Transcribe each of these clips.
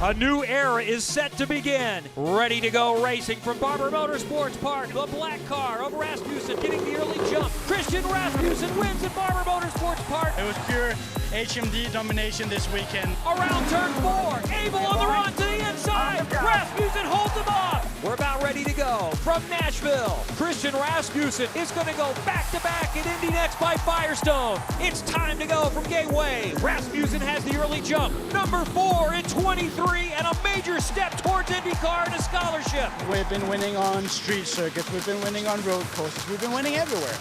A new era is set to begin. Ready to go racing from Barber Motorsports Park. The black car of Rasmussen getting the early jump. Christian Rasmussen wins at Barber Motorsports Park. It was pure HMD domination this weekend. Around turn 4, Abel on the run to the inside. Rasmussen holds him off. We're about ready to go from Nashville. Christian Rasmussen is going to go back-to-back at INDY NXT by Firestone. It's time to go from Gateway. Rasmussen has the early jump. Number 4 in 23 and a major step towards IndyCar and a scholarship. We've been winning on street circuits. We've been winning on road courses. We've been winning everywhere.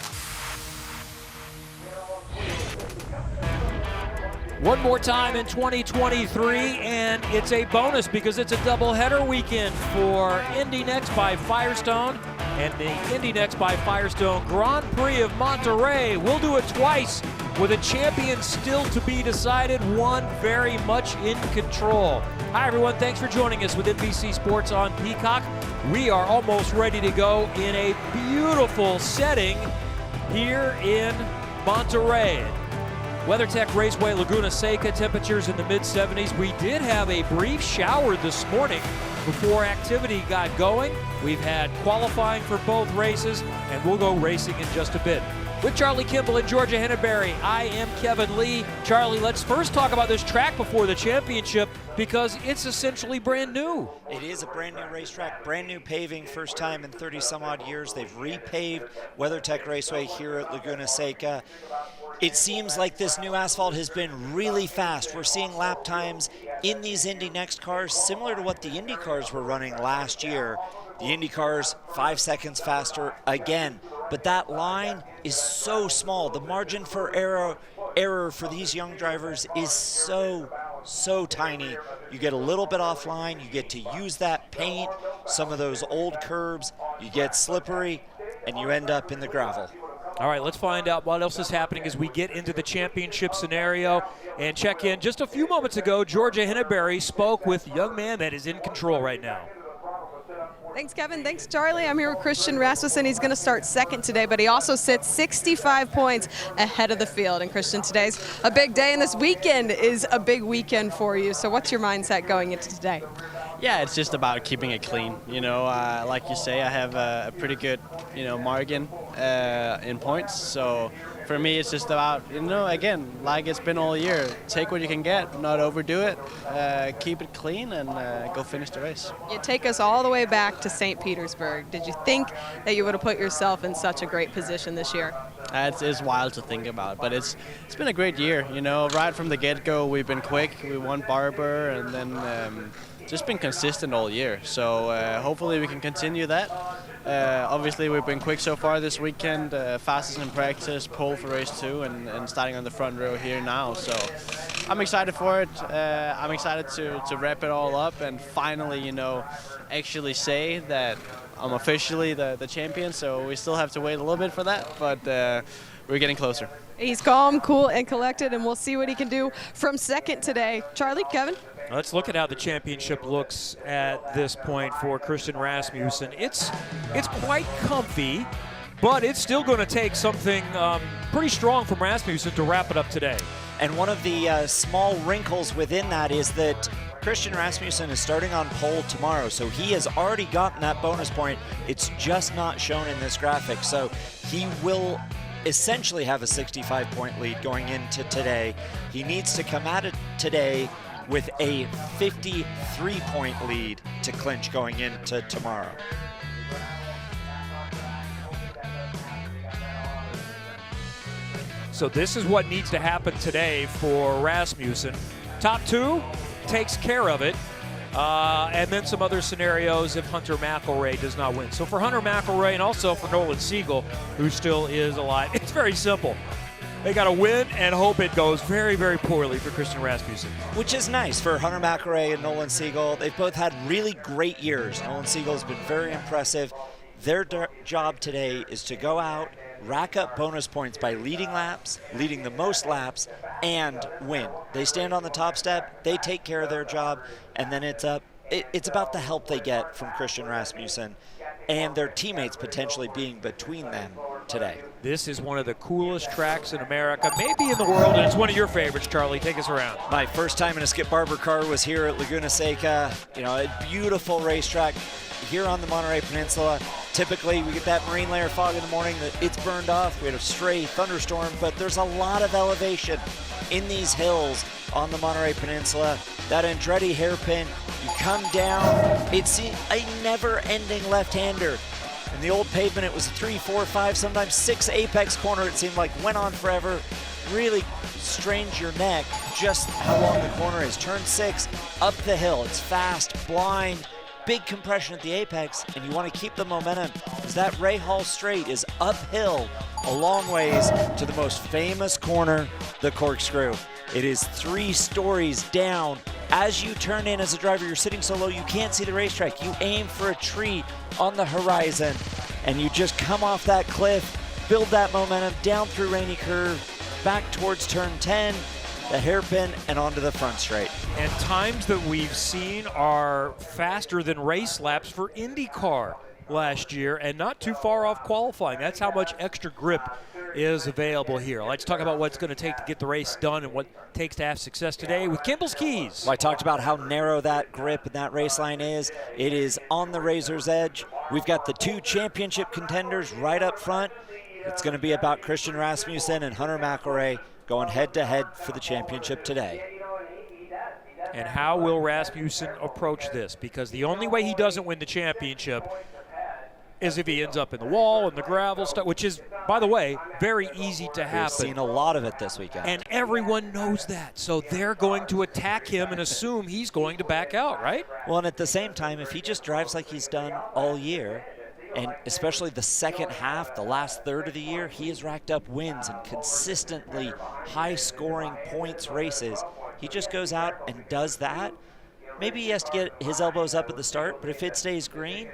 One more time in 2023, and it's a bonus because it's a doubleheader weekend for INDY NXT by Firestone and the INDY NXT by Firestone Grand Prix of Monterey. We'll do it twice with a champion still to be decided, one very much in control. Hi everyone, thanks for joining us with NBC Sports on Peacock. We are almost ready to go in a beautiful setting here in Monterey. WeatherTech, Raceway, Laguna, Seca, temperatures in the mid-70s. We did have a brief shower this morning before activity got going. We've had qualifying for both races, and we'll go racing in just a bit. With Charlie Kimball and Georgia Henneberry, I am Kevin Lee. Charlie, let's first talk about this track before the championship because it's essentially brand new. It is a brand new racetrack, brand new paving, first time in 30 some odd years. They've repaved WeatherTech Raceway here at Laguna Seca. It seems like this new asphalt has been really fast. We're seeing lap times in these INDY NXT cars similar to what the Indy cars were running last year. The Indy cars 5 seconds faster again, but that line is so small. The margin for error for these young drivers is so tiny. You get a little bit offline, you get to use that paint, some of those old curbs, you get slippery, and you end up in the gravel. All right, let's find out what else is happening as we get into the championship scenario and check in. Just a few moments ago, Georgia Henneberry spoke with a young man that is in control right now. Thanks, Kevin. Thanks, Charlie. I'm here with Christian Rasmussen. He's going to start second today, but he also sits 65 points ahead of the field. And Christian, today's a big day, and this weekend is a big weekend for you. So what's your mindset going into today? Yeah, it's just about keeping it clean. You know, like you say, I have a pretty good, margin in points. So for me, it's just about, again, like it's been all year, take what you can get, not overdo it, keep it clean, and go finish the race. You take us all the way back to St. Petersburg. Did you think that you would have put yourself in such a great position this year? It's wild to think about, but it's been a great year. Right from the get-go, we've been quick. We won Barber, and then just been consistent all year. So hopefully we can continue that. Obviously we've been quick so far this weekend, fastest in practice, pole for race 2, and starting on the front row here now. So I'm excited for it. I'm excited to wrap it all up and finally, actually say that I'm officially the champion. So we still have to wait a little bit for that, but we're getting closer. He's calm, cool, and collected, and we'll see what he can do from second today. Charlie, Kevin? Let's look at how the championship looks at this point for Christian Rasmussen. It's quite comfy, but it's still going to take something pretty strong from Rasmussen to wrap it up today. And one of the small wrinkles within that is that Christian Rasmussen is starting on pole tomorrow, so he has already gotten that bonus point. It's just not shown in this graphic, so he will essentially have a 65-point lead going into today. He needs to come at it today with a 53-point lead to clinch going into tomorrow. So this is what needs to happen today for Rasmussen. Top 2 takes care of it. And then some other scenarios if Hunter McElroy does not win. So for Hunter McElroy and also for Nolan Siegel, who still is alive, it's very simple. They got to win and hope it goes very, very poorly for Christian Rasmussen. Which is nice for Hunter McElroy and Nolan Siegel. They've both had really great years. Nolan Siegel has been very impressive. Their job today is to go out, rack up bonus points by leading laps, leading the most laps, and win. They stand on the top step, they take care of their job, and then it's about the help they get from Christian Rasmussen and their teammates potentially being between them today. This is one of the coolest tracks in America, maybe in the world, and it's one of your favorites, Charlie. Take us around. My first time in a Skip Barber car was here at Laguna Seca. You know, a beautiful racetrack here on the Monterey Peninsula. Typically, we get that marine layer fog in the morning that it's burned off. We had a stray thunderstorm, but there's a lot of elevation in these hills on the Monterey Peninsula. That Andretti hairpin, you come down, it's a never-ending left-hander. In the old pavement, it was 3, 4, 5, sometimes 6 apex corner. It seemed like went on forever. Really strains your neck just how long the corner is. Turn 6, up the hill. It's fast, blind, big compression at the apex, and you want to keep the momentum because that Ray Hall straight is uphill a long ways to the most famous corner, the corkscrew. It is 3 stories down. As you turn in as a driver, you're sitting so low you can't see the racetrack. You aim for a tree on the horizon, and you just come off that cliff, build that momentum down through Rainy Curve, back towards turn 10, the hairpin, and onto the front straight. And times that we've seen are faster than race laps for IndyCar last year, and not too far off qualifying. That's how much extra grip is available here. Let's talk about what's going to take to get the race done and what it takes to have success today with Kimball's Keys. Well, I talked about how narrow that grip and that race line is. It is on the razor's edge. We've got the 2 championship contenders right up front. It's going to be about Christian Rasmussen and Hunter McElroy going head-to-head for the championship today. And how will Rasmussen approach this? Because the only way he doesn't win the championship is if he ends up in the wall and the gravel stuff, which is, by the way, very easy to happen. We've seen a lot of it this weekend. And everyone knows that. So they're going to attack him and assume he's going to back out, right? Well, and at the same time, if he just drives like he's done all year, and especially the second half, the last third of the year, he has racked up wins and consistently high-scoring points races. He just goes out and does that. Maybe he has to get his elbows up at the start, but if it stays green,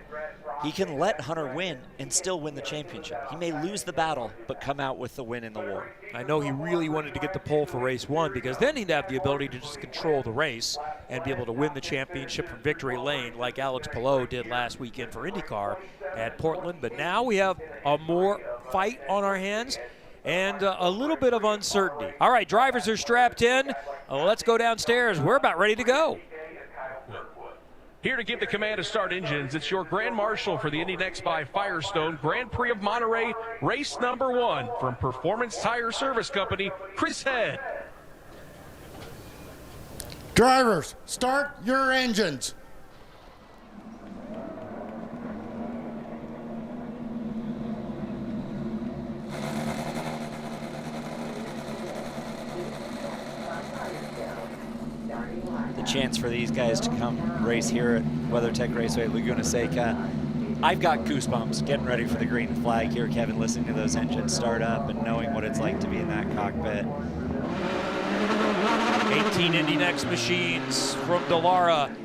he can let Hunter win and still win the championship. He may lose the battle, but come out with the win in the war. I know he really wanted to get the pole for race 1 because then he'd have the ability to just control the race and be able to win the championship from victory lane like Alex Palou did last weekend for IndyCar at Portland. But now we have a more fight on our hands and a little bit of uncertainty. All right, drivers are strapped in. Let's go downstairs. We're about ready to go. Here to give the command to start engines, it's your Grand Marshal for the INDY NXT by Firestone Grand Prix of Monterey, race number 1 from Performance Tire Service Company, Chris Head. Drivers, start your engines. Chance for these guys to come race here at WeatherTech Raceway, Laguna Seca. I've got goosebumps getting ready for the green flag here, Kevin, listening to those engines start up and knowing what it's like to be in that cockpit. 18 INDY NXT machines from Dallara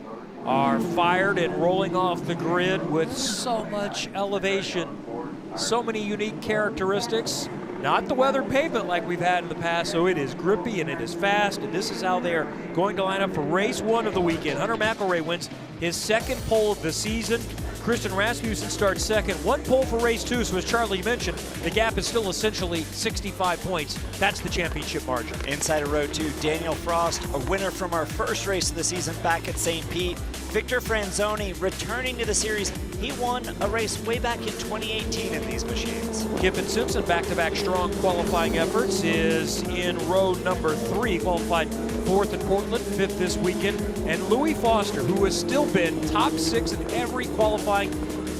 are fired and rolling off the grid with so much elevation, so many unique characteristics. Not the weather pavement like we've had in the past, so it is grippy and it is fast, and this is how they're going to line up for race 1 of the weekend. Hunter McElroy wins his 2nd pole of the season. Christian Rasmussen starts 2nd. 1 pole for race 2, so as Charlie mentioned, the gap is still essentially 65 points. That's the championship margin. Inside of row 2, Daniel Frost, a winner from our first race of the season back at St. Pete. Victor Franzoni returning to the series. He won a race way back in 2018 in these machines. Kiffin Simpson, back-to-back strong qualifying efforts, is in row number 3, qualified 4th in Portland, 5th this weekend. And Louis Foster, who has still been top 6 in every qualifying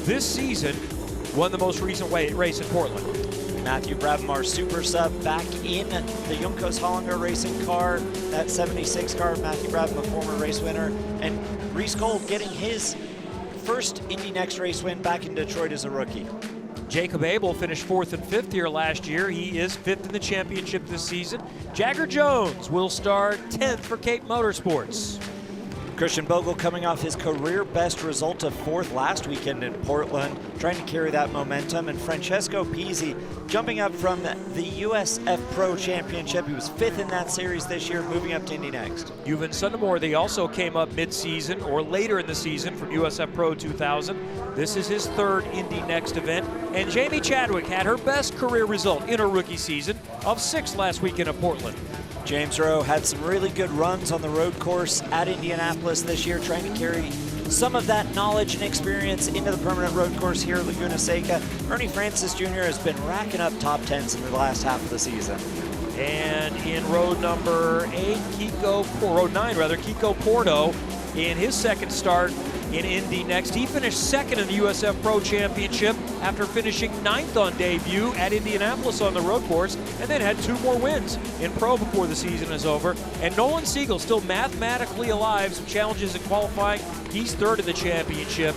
this season, won the most recent race in Portland. Matthew Brabhamar, super sub, back in the Juncos Hollinger racing car, that 76 car. Matthew Brabham, a former race winner, and Reese Gold getting his first INDY NXT race win back in Detroit as a rookie. Jacob Abel finished 4th and 5th here last year. He is 5th in the championship this season. Jagger Jones will start 10th for Cape Motorsports. Christian Bogle coming off his career best result of 4th last weekend in Portland. trying to carry that momentum. And Francesco Pizzi jumping up from the USF Pro Championship. He was 5th in that series this year, moving up to Indy NXT. Yuvan Sundamore, they also came up mid-season or later in the season from USF Pro 2000. This is his 3rd Indy NXT event. And Jamie Chadwick had her best career result in her rookie season of 6th last weekend at Portland. James Rowe had some really good runs on the road course at Indianapolis this year, trying to carry some of that knowledge and experience into the permanent road course here at Laguna Seca. Ernie Francis Jr. has been racking up top 10s in the last half of the season. And in road number 8, road 9 rather, Kiko Porto, in his 2nd start in Indy NXT. He finished 2nd in the USF Pro Championship after finishing 9th on debut at Indianapolis on the road course, and then had 2 more wins in Pro before the season is over. And Nolan Siegel still mathematically alive, some challenges in qualifying. He's 3rd in the championship.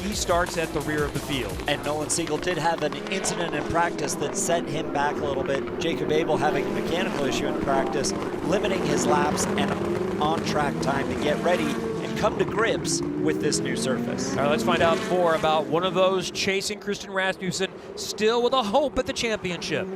He starts at the rear of the field. And Nolan Siegel did have an incident in practice that set him back a little bit. Jacob Abel having a mechanical issue in practice, limiting his laps and on-track time to get ready and come to grips with this new surface. All right, let's find out more about one of those chasing Christian Rasmussen, still with a hope at the championship.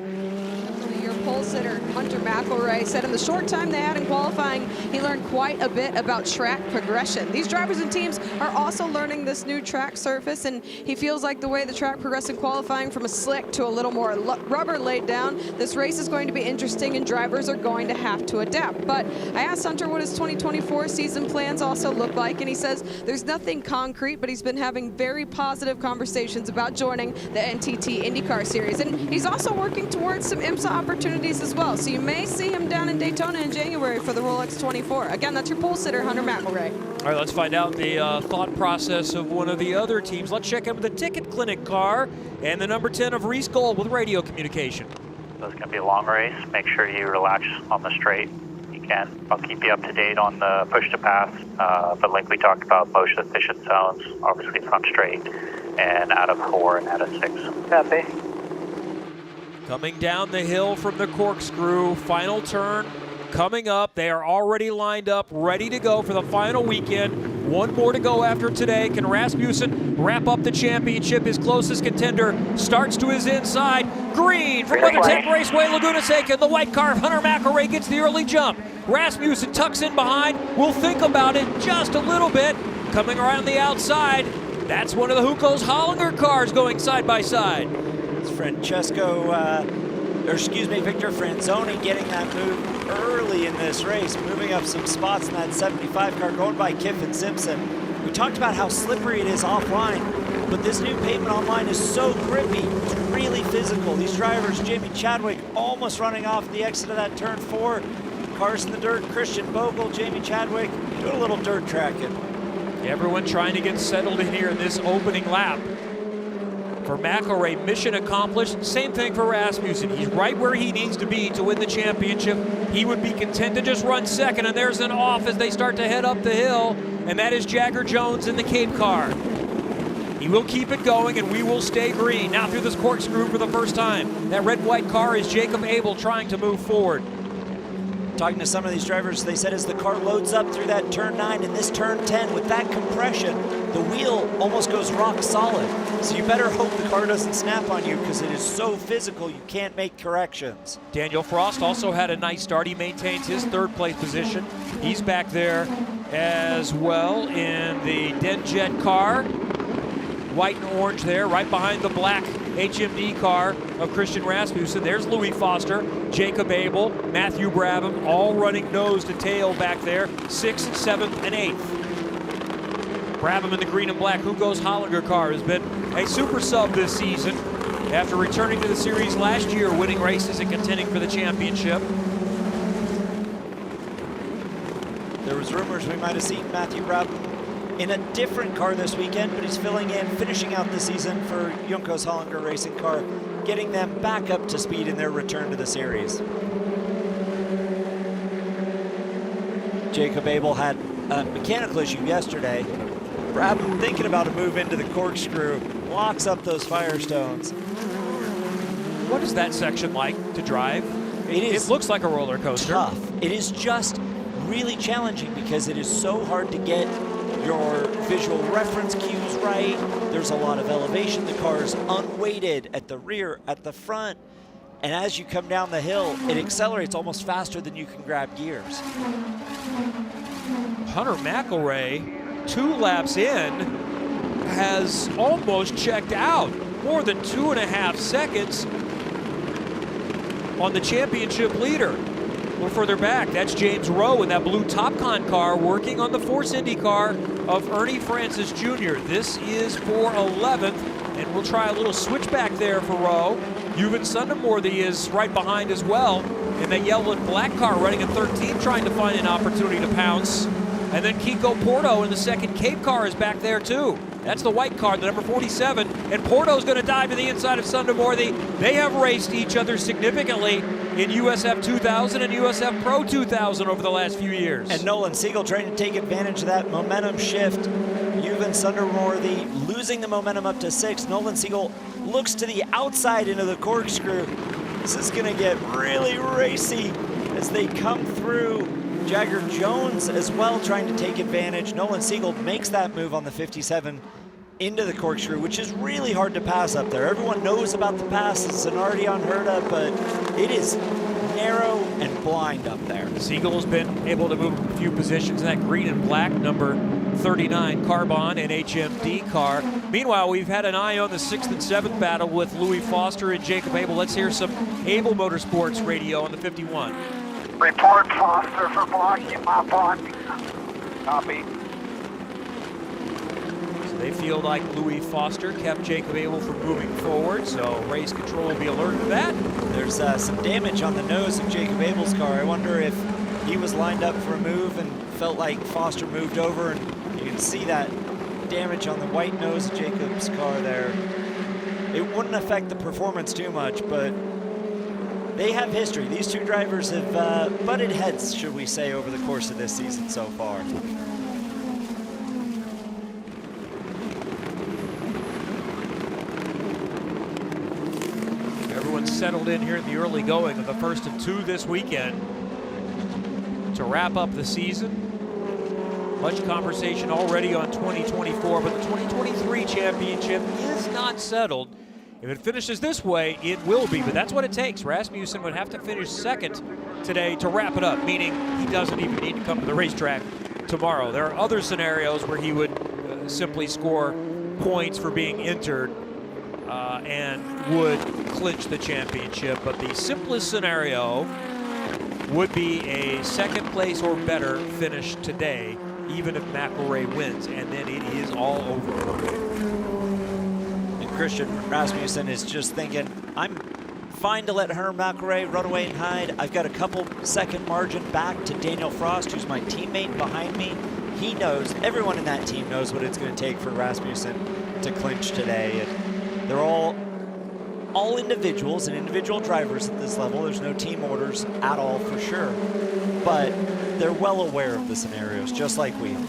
Your pole sitter, Hunter McElroy, said in the short time they had in qualifying, he learned quite a bit about track progression. These drivers and teams are also learning this new track surface, and he feels like the way the track progressed in qualifying from a slick to a little more rubber laid down, this race is going to be interesting and drivers are going to have to adapt. But I asked Hunter what his 2024 season plans also look like, and he says there's nothing concrete, but he's been having very positive conversations about joining the NTT IndyCar Series. And he's also working towards some IMSA opportunities as well. So you may see him down in Daytona in January for the Rolex 24. Again, that's your pole sitter, Hunter McElroy. All right, let's find out the thought process of one of the other teams. Let's check in with the Ticket Clinic car and the number 10 of Reese Gold with radio communication. So it's going to be a long race. Make sure you relax on the straight. You can. I'll keep you up to date on the push to pass. But like we talked about, most efficient zones, obviously front straight, and out of 4 and out of 6. Copy. Coming down the hill from the corkscrew, final turn coming up. They are already lined up, ready to go for the final weekend. One more to go after today. Can Rasmussen wrap up the championship? His closest contender starts to his inside. Green from WeatherTech Raceway, Laguna Seca. The white car of Hunter McElroy gets the early jump. Rasmussen tucks in behind. We'll think about it just a little bit. Coming around the outside, that's one of the Hucos Hollinger cars going side by side. It's Victor Franzoni getting that move early in this race, moving up some spots in that 75 car, going by Kiffin Simpson. We talked about how slippery it is offline, but this new pavement online is so grippy. It's really physical. These drivers, Jamie Chadwick almost running off the exit of that turn 4. Cars in the dirt, Christian Bogle, Jamie Chadwick doing a little dirt tracking. Everyone trying to get settled in here in this opening lap. For McElroy, mission accomplished. Same thing for Rasmussen. He's right where he needs to be to win the championship. He would be content to just run second, and there's an off as they start to head up the hill, and that is Jagger Jones in the Cape car. He will keep it going, and we will stay green. Now through this corkscrew for the first time. That red-white car is Jacob Abel trying to move forward. Talking to some of these drivers, they said as the car loads up through that turn 9 and this turn 10, with that compression, the wheel almost goes rock solid. So you better hope the car doesn't snap on you because it is so physical you can't make corrections. Daniel Frost also had a nice start. He maintains his 3rd place position. He's back there as well in the Denjet car. White and orange there, right behind the black HMD car of Christian Rasmussen. There's Louis Foster, Jacob Abel, Matthew Brabham, all running nose to tail back there, 6th, 7th, and 8th. Brabham in the green and black Hugo's Hollinger car has been a super sub this season after returning to the series last year, winning races and contending for the championship. There was rumors we might have seen Matthew Brabham in a different car this weekend, but he's filling in, finishing out the season for Juncos Hollinger Racing Car, getting them back up to speed in their return to the series. Jacob Abel had a mechanical issue yesterday. Brabham thinking about a move into the corkscrew, locks up those Firestones. What is that section like to drive? It looks like a roller coaster. Tough. It is just really challenging because it is so hard to get your visual reference cues right. There's a lot of elevation. The car is unweighted at the rear, at the front. And as you come down the hill, it accelerates almost faster than you can grab gears. Hunter McElroy, 2 laps in, has almost checked out. More than 2.5 seconds on the championship leader. A little further back, that's James Rowe in that blue Topcon car working on the Force Indy car of Ernie Francis Jr. This is for 11th, and we'll try a little switchback there for Rowe. Euban Sunderworthy is right behind as well in that yellow and black car running in 13, trying to find an opportunity to pounce. And then Kiko Porto in the second Cape car is back there too. That's the white car, the number 47. And Porto's going to dive to the inside of Sunderworthy. They have raced each other significantly in USF 2000 and USF Pro 2000 over the last few years. And Nolan Siegel trying to take advantage of that momentum shift. Euban Sunderworthy losing the momentum up to 6th. Nolan Siegel looks to the outside into the corkscrew. This is going to get really racy as they come through. Jagger Jones as well trying to take advantage. Nolan Siegel makes that move on the 57 into the corkscrew, which is really hard to pass up there. Everyone knows about the pass. It's an already unheard of, but it is narrow and blind up there. Siegel has been able to move a few positions in that green and black number 39 Carbon and HMD car. Meanwhile, we've had an eye on the 6th and 7th battle with Louis Foster and Jacob Abel. Let's hear some Abel Motorsports radio on the 51. Report Foster for blocking my block. Copy. So they feel like Louis Foster kept Jacob Abel from moving forward, so race control will be alert to that. There's some damage on the nose of Jacob Abel's car. I wonder if he was lined up for a move and felt like Foster moved over, and you can see that damage on the white nose of Jacob's car there. It wouldn't affect the performance too much, but they have history. These two drivers have butted heads, should we say, over the course of this season so far. Everyone's settled in here in the early going of the first of 2 this weekend to wrap up the season. Much conversation already on 2024, but the 2023 championship is not settled. If it finishes this way, it will be, but that's what it takes. Rasmussen would have to finish 2nd today to wrap it up, meaning he doesn't even need to come to the racetrack tomorrow. There are other scenarios where he would simply score points for being entered and would clinch the championship, but the simplest scenario would be a 2nd place or better finish today, even if McElroy wins, and then it is all over. Christian Rasmussen is just thinking, I'm fine to let Hunter McElroy run away and hide. I've got a couple second margin back to Daniel Frost, who's my teammate behind me. He knows, everyone in that team knows what it's going to take for Rasmussen to clinch today. And they're all individuals and individual drivers at this level. There's no team orders at all for sure. But they're well aware of the scenarios, just like we are.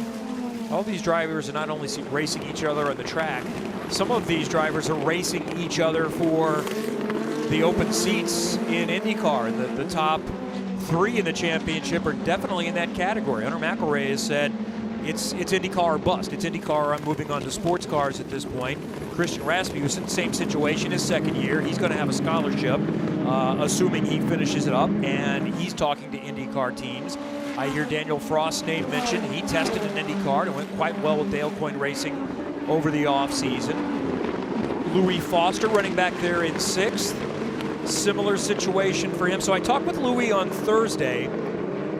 All these drivers are not only racing each other on the track, some of these drivers are racing each other for the open seats in IndyCar. The top 3 in the championship are definitely in that category. Hunter McElroy has said it's IndyCar or bust. It's IndyCar. I'm moving on to sports cars at this point. Christian Rasmussen, same situation, his 2nd year. He's going to have a scholarship, assuming he finishes it up, and he's talking to IndyCar teams. I hear Daniel Frost's name mentioned. He tested an IndyCar and went quite well with Dale Coyne Racing over the offseason. Louis Foster running back there in 6th. Similar situation for him. So I talked with Louis on Thursday,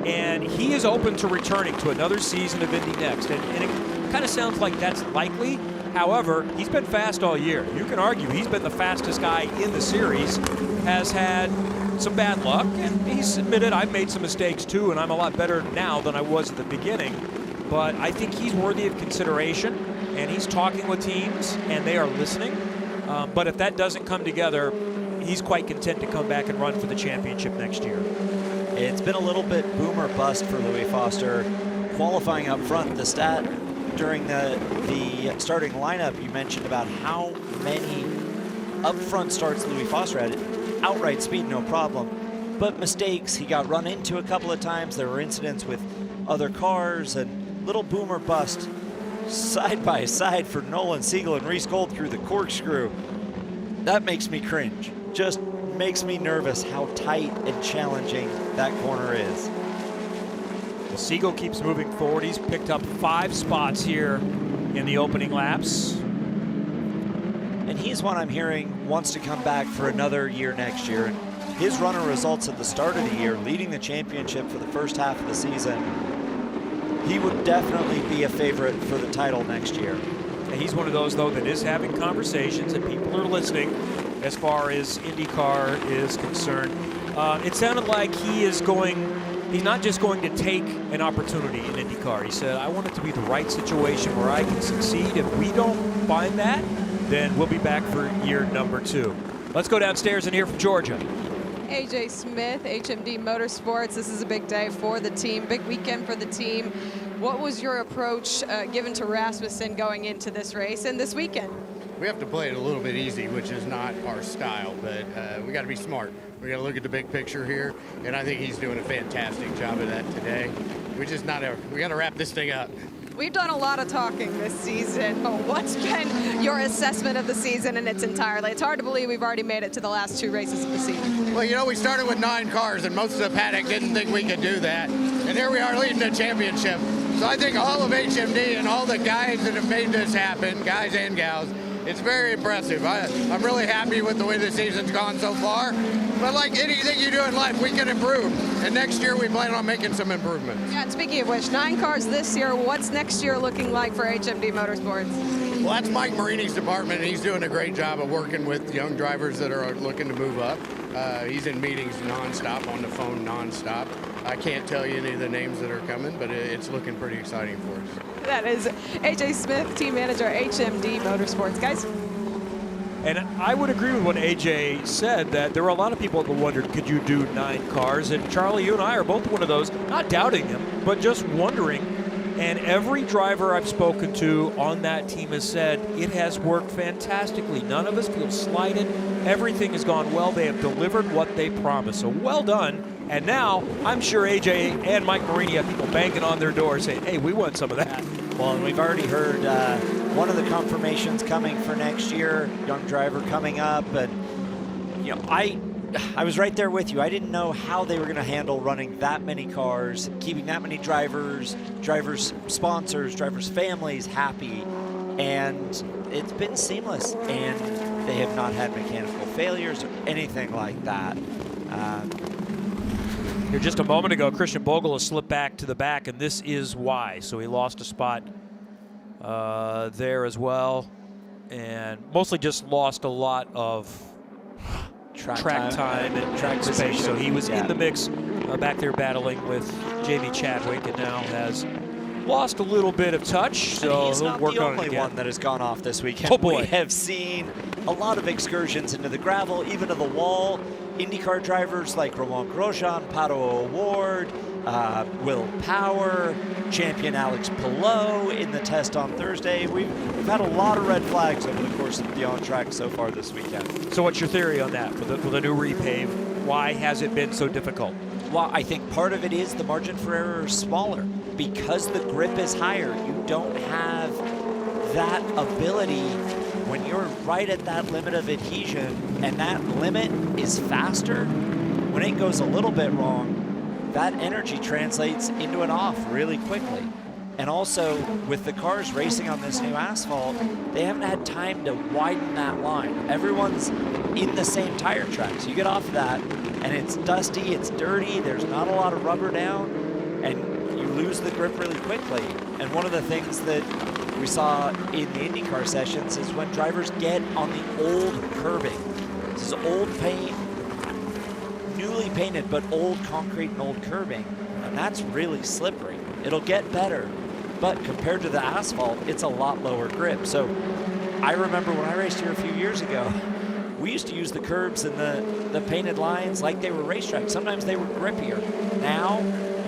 and he is open to returning to another season of Indy Next. And it kind of sounds like that's likely. However, he's been fast all year. You can argue he's been the fastest guy in the series, has had some bad luck, and he's admitted I've made some mistakes too, and I'm a lot better now than I was at the beginning. But I think he's worthy of consideration, and he's talking with teams, and they are listening. But if that doesn't come together, he's quite content to come back and run for the championship next year. It's been a little bit boom or bust for Louis Foster. Qualifying up front, the stat during the starting lineup, you mentioned about how many upfront starts Louis Foster had. Outright speed, no problem. But mistakes, he got run into a couple of times. There were incidents with other cars and little boom or bust side by side for Nolan Siegel and Reese Gold through the corkscrew. That makes me cringe. Just makes me nervous how tight and challenging that corner is. Well, Siegel keeps moving forward. He's picked up 5 spots here in the opening laps. And he's one I'm hearing wants to come back for another year next year. And his runner results at the start of the year, leading the championship for the first half of the season, he would definitely be a favorite for the title next year. And he's one of those, though, that is having conversations and people are listening as far as IndyCar is concerned. It sounded like he's not just going to take an opportunity in IndyCar. He said, I want it to be the right situation where I can succeed. If we don't find that, then we'll be back for year number 2. Let's go downstairs and hear from Georgia. AJ Smith, HMD Motorsports. This is a big day for the team, big weekend for the team. What was your approach given to Rasmussen going into this race and this weekend? We have to play it a little bit easy, which is not our style, but we got to be smart. We got to look at the big picture here, and I think he's doing a fantastic job of that today. We got to wrap this thing up. We've done a lot of talking this season. What's been your assessment of the season in its entirety? It's hard to believe we've already made it to the last 2 races of the season. Well, you know, we started with 9 cars, and most of the paddock didn't think we could do that. And here we are leading the championship. So I think all of HMD and all the guys that have made this happen, guys and gals, it's very impressive. I'm really happy with the way the season's gone so far. But like anything you do in life, we can improve. And next year, we plan on making some improvements. Yeah, and speaking of which, 9 cars this year. What's next year looking like for HMD Motorsports? Well, that's Mike Marini's department, and he's doing a great job of working with young drivers that are looking to move up. He's in meetings nonstop, on the phone nonstop. I can't tell you any of the names that are coming, but it's looking pretty exciting for us. That is AJ Smith, team manager, HMD Motorsports. Guys? And I would agree with what AJ said, that there were a lot of people that wondered, could you do 9 cars? And Charlie, you and I are both one of those, not doubting him, but just wondering. And every driver I've spoken to on that team has said it has worked fantastically. None of us feel slighted. Everything has gone well. They have delivered what they promised. So well done. And now I'm sure AJ and Mike Marini have people banging on their door saying, hey, we want some of that. Well, and we've already heard one of the confirmations coming for next year, young driver coming up. And, you know, I was right there with you. I didn't know how they were going to handle running that many cars, keeping that many drivers, sponsors, drivers' families happy. And it's been seamless. And they have not had mechanical failures or anything like that. Here just a moment ago, Christian Bogle has slipped back to the back, and this is why. So he lost a spot there as well, and mostly just lost a lot of track time and track space. So he was in the mix back there battling with Jamie Chadwick, and now has lost a little bit of touch. So he's he'll not work the on it only again. one that has gone off this weekend. Oh boy. We have seen a lot of excursions into the gravel, even to the wall. IndyCar drivers like Romain Grosjean, Pato O'Ward, Will Power, champion Alex Palou in the test on Thursday. We've had a lot of red flags over the course of the on-track so far this weekend. So what's your theory on that for the new repave? Why has it been so difficult? Well, I think part of it is the margin for error is smaller. Because the grip is higher, you don't have that ability when you're right at that limit of adhesion, and that limit is faster. When it goes a little bit wrong, that energy translates into an off really quickly. And also, with the cars racing on this new asphalt, they haven't had time to widen that line. Everyone's in the same tire track. So you get off of that, and it's dusty, it's dirty, there's not a lot of rubber down, and you lose the grip really quickly. And one of the things that we saw in the IndyCar sessions is when drivers get on the old curbing. This is old paint, newly painted, but old concrete and old curbing, and that's really slippery. It'll get better, but compared to the asphalt, it's a lot lower grip. So I remember when I raced here a few years ago, we used to use the curbs and the painted lines like they were racetracks. Sometimes they were grippier. Now,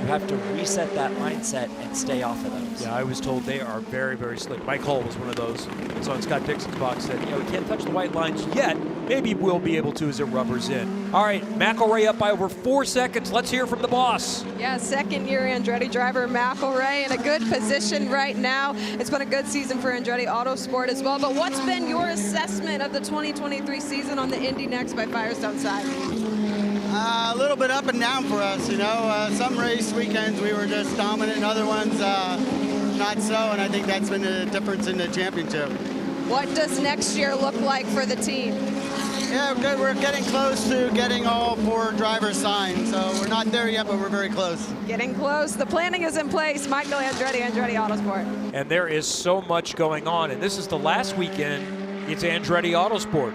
you have to reset that mindset and stay off of those. Yeah, I was told they are very, very slick. Mike Hull was one of those. So on Scott Dixon's box said, we can't touch the white lines yet. Maybe we'll be able to as it rubbers in. All right, McElroy up by over 4 seconds. Let's hear from the boss. Yeah, second-year Andretti driver McElroy in a good position right now. It's been a good season for Andretti Autosport as well. But what's been your assessment of the 2023 season on the Indy NXT by Firestone side? A little bit up and down for us, Some race weekends we were just dominant, other ones not so, and I think that's been the difference in the championship. What does next year look like for the team? Yeah, good. We're getting close to getting all 4 drivers signed, so we're not there yet, but we're very close. Getting close. The planning is in place. Michael Andretti, Andretti Autosport. And there is so much going on, and this is the last weekend. It's Andretti Autosport.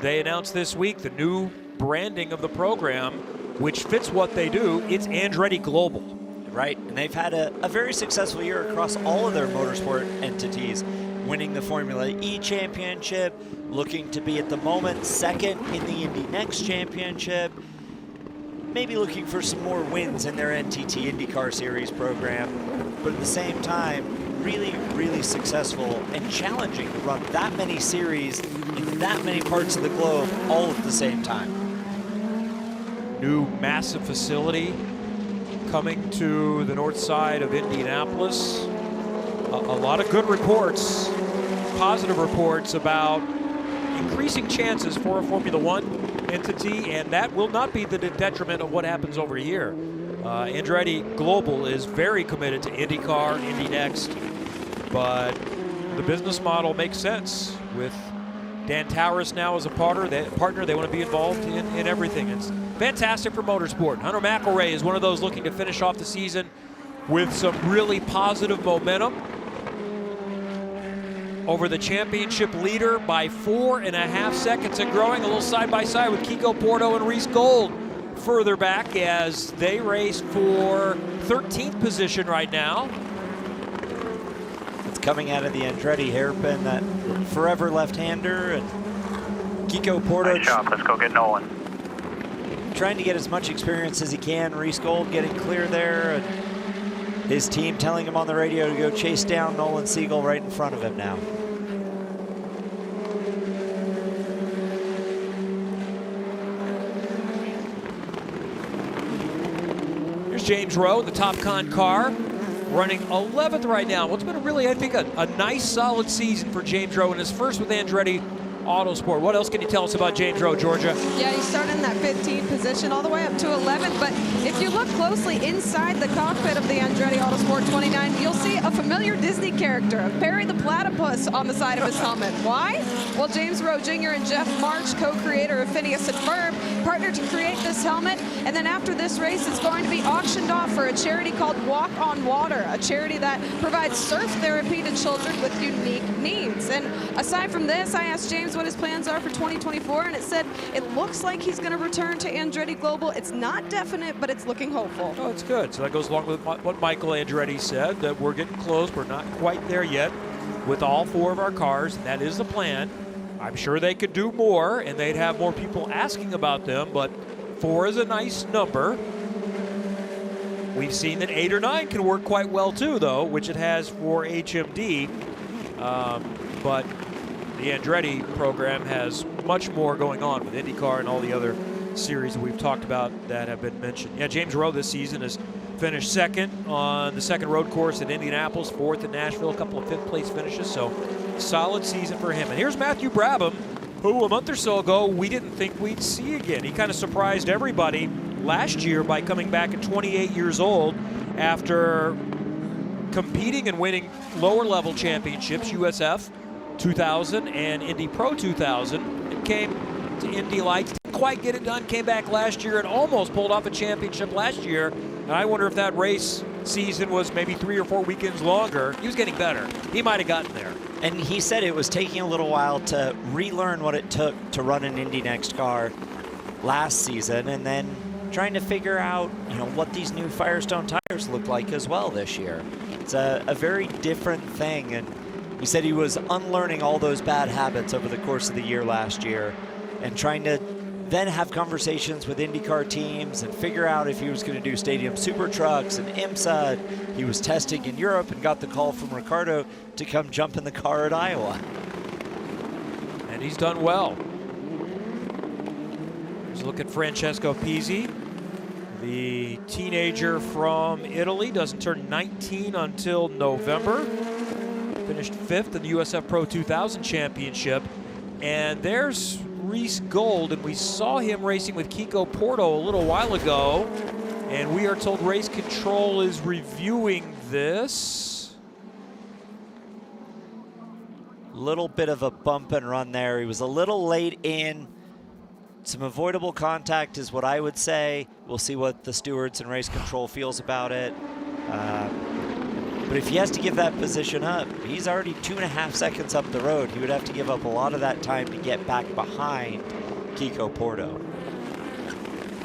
They announced this week the new branding of the program, which fits what they do. It's Andretti Global. Right, and they've had a very successful year across all of their motorsport entities, winning the Formula E Championship, looking to be at the moment second in the Indy NXT Championship, maybe looking for some more wins in their NTT IndyCar Series program, but at the same time, really, really successful and challenging to run that many series in that many parts of the globe all at the same time. New massive facility coming to the north side of Indianapolis. A lot of good reports, positive reports about increasing chances for a Formula One entity, and that will not be the detriment of what happens over here. Andretti Global is very committed to IndyCar, Indy NXT, but the business model makes sense with Dan Towers now as a partner. They want to be involved in everything. It's fantastic for motorsport. Hunter McElroy is one of those looking to finish off the season with some really positive momentum over the championship leader by 4.5 seconds and growing, a little side-by-side with Kiko Porto and Reese Gold further back as they race for 13th position right now. It's coming out of the Andretti hairpin, that forever left-hander, and Kiko Porto Nice job. Let's go get Nolan. trying to get as much experience as he can. Reese Gold getting clear there, and his team telling him on the radio to go chase down Nolan Siegel right in front of him now. Here's James Rowe, the Top Con car, running 11th right now. What's been really, I think, a nice, solid season for James Rowe, and his first with Andretti Autosport. What else can you tell us about James Rowe, Georgia? Yeah, he started in that 15th position all the way up to 11th, but if you look closely inside the cockpit of the Andretti Autosport 29, you'll see a familiar Disney character, Perry the Platypus, on the side of his helmet. Why? Well, James Rowe Jr. and Jeff March, co-creator of Phineas and Ferb, partnered to create this helmet, and then after this race, it's going to be auctioned off for a charity called Walk on Water, a charity that provides surf therapy to children with unique needs. And aside from this, I asked James what his plans are for 2024, and it said it looks like he's going to return to Andretti Global. It's not definite, but it's looking hopeful. Oh, it's good. So that goes along with what Michael Andretti said, that we're getting close. We're not quite there yet with all 4 of our cars. That is the plan. I'm sure they could do more, and they'd have more people asking about them, but 4 is a nice number. We've seen that 8 or 9 can work quite well too, though, which it has for HMD. But the Andretti program has much more going on with IndyCar and all the other series that we've talked about that have been mentioned. Yeah, James Rowe this season has finished 2nd on the 2nd road course at Indianapolis, 4th in Nashville, a couple of 5th place finishes, so solid season for him. And here's Matthew Brabham, who a month or so ago we didn't think we'd see again. He kind of surprised everybody last year by coming back at 28 years old after competing and winning lower level championships, USF 2000 and Indy Pro 2000. It came to Indy Lights, didn't quite get it done, came back last year and almost pulled off a championship last year. And I wonder if that race season was maybe 3 or 4 weekends longer. He was getting better. He might have gotten there. And he said it was taking a little while to relearn what it took to run an Indy NXT car last season, and then trying to figure out, what these new Firestone tires look like as well this year. It's a very different thing, and he said he was unlearning all those bad habits over the course of the year last year and trying to then have conversations with IndyCar teams and figure out if he was going to do stadium super trucks and IMSA. He was testing in Europe and got the call from Ricardo to come jump in the car at Iowa. And he's done well. Let's look at Francesco Pizzi, the teenager from Italy, doesn't turn 19 until November. Finished 5th in the USF Pro 2000 Championship. And there's Reese Gold, and we saw him racing with Kiko Porto a little while ago. And we are told race control is reviewing this. Little bit of a bump and run there. He was a little late in. Some avoidable contact is what I would say. We'll see what the stewards and race control feels about it. But if he has to give that position up, he's already 2.5 seconds up the road. He would have to give up a lot of that time to get back behind Kiko Porto.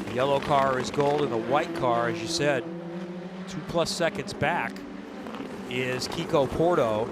The yellow car is Gold, and the white car, as you said, 2+ seconds back is Kiko Porto.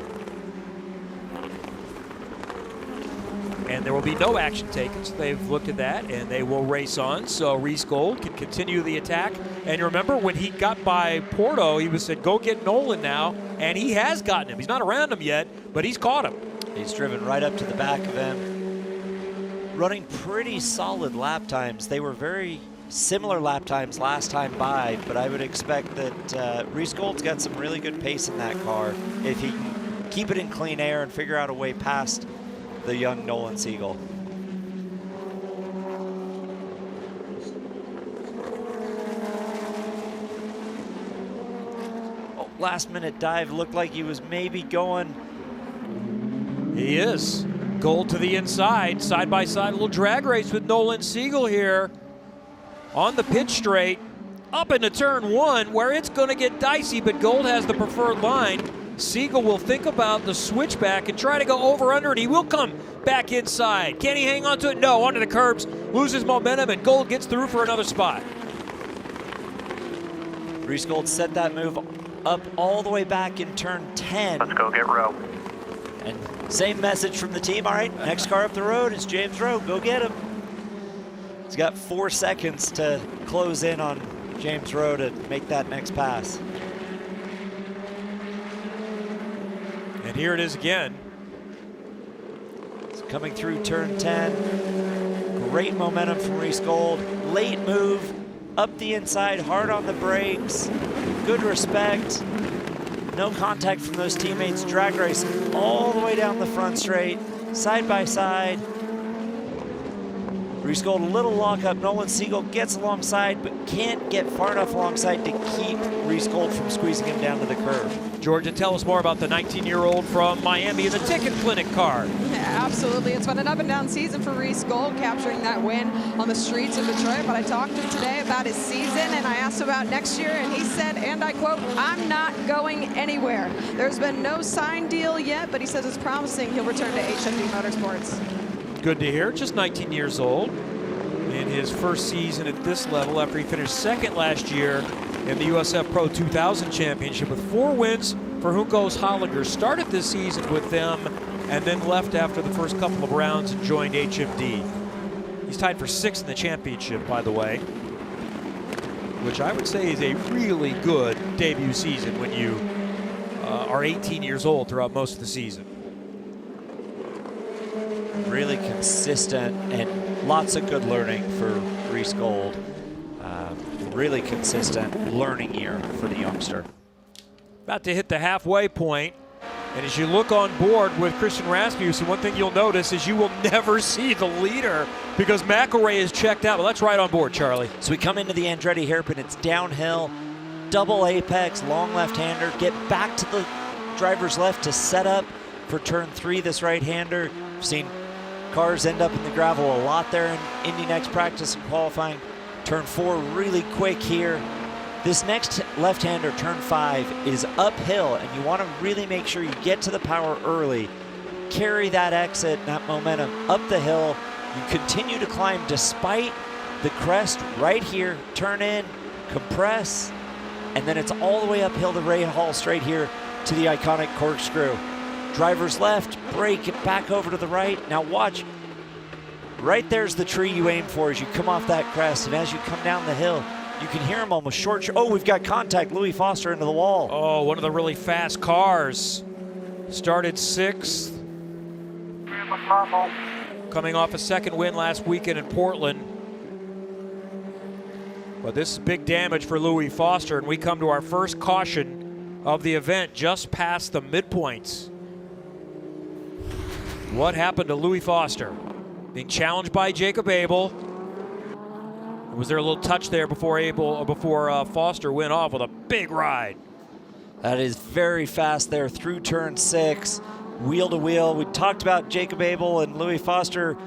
And there will be no action taken, so they've looked at that, and they will race on. So Reese Gold can continue the attack. And remember, when he got by Porto, he was said, go get Nolan now, and he has gotten him. He's not around him yet, but he's caught him. He's driven right up to the back of him. Running pretty solid lap times. They were very similar lap times last time by, but I would expect that Reese Gold's got some really good pace in that car if he can keep it in clean air and figure out a way past the young Nolan Siegel. Oh, last minute dive looked like he was maybe going. He is. Gold to the inside, side by side, a little drag race with Nolan Siegel here on the pitch straight, up into turn 1 where it's going to get dicey, but Gold has the preferred line. Siegel will think about the switchback and try to go over under, and he will come back inside. Can he hang on to it? No, onto the curbs, loses momentum, and Gold gets through for another spot. Reese Gold set that move up all the way back in turn 10. Let's go get Rowe. And same message from the team. All right, next car up the road is James Rowe. Go get him. He's got 4 seconds to close in on James Rowe to make that next pass. And here it is again. It's coming through turn 10. Great momentum from Reese Gold. Late move, up the inside, hard on the brakes. Good respect. No contact from those teammates. Drag race all the way down the front straight, side by side. Reese Gold, a little lock up. Nolan Siegel gets alongside, but can't get far enough alongside to keep Reese Gold from squeezing him down to the curve. Georgia, tell us more about the 19-year-old from Miami in the Ticket Clinic car. Yeah, absolutely. It's been an up and down season for Reese Gold, capturing that win on the streets of Detroit. But I talked to him today about his season, and I asked about next year, and he said, and I quote, "I'm not going anywhere." There's been no signed deal yet, but he says it's promising he'll return to HMD Motorsports. Good to hear. Just 19 years old in his first season at this level after he finished second last year in the USF Pro 2000 Championship with 4 wins for Hunkos Holliger. Started this season with them and then left after the first couple of rounds and joined HMD. He's tied for 6th in the championship, by the way, which I would say is a really good debut season when you are 18 years old throughout most of the season. Really consistent and lots of good learning for Reese Gold. Really consistent learning year for the youngster. About to hit the halfway point, and as you look on board with Christian Rasmussen, one thing you'll notice is you will never see the leader because McElray is checked out. Well, that's right on board, Charlie. So we come into the Andretti hairpin. It's downhill, double apex, long left-hander. Get back to the driver's left to set up for turn 3, this right-hander. We've seen cars end up in the gravel a lot there in Indy NXT practice and qualifying. Turn 4 really quick here. This next left-hander, turn 5, is uphill, and you want to really make sure you get to the power early. Carry that exit, that momentum up the hill. You continue to climb despite the crest right here. Turn in, compress, and then it's all the way uphill the Ray Hall straight here to the iconic corkscrew. Driver's left, brake it back over to the right. Now watch. right there's the tree you aim for as you come off that crest, and as you come down the hill, you can hear him almost short. Oh, we've got contact. Louis Foster into the wall. Oh, one of the really fast cars. Started 6th. Coming off a second win last weekend in Portland. But this is big damage for Louis Foster, and we come to our first caution of the event just past the midpoints. What happened to Louis Foster? Being challenged by Jacob Abel. Was there a little touch there before Foster went off with a big ride? That is very fast there through turn 6, wheel to wheel. We talked about Jacob Abel and Louis Foster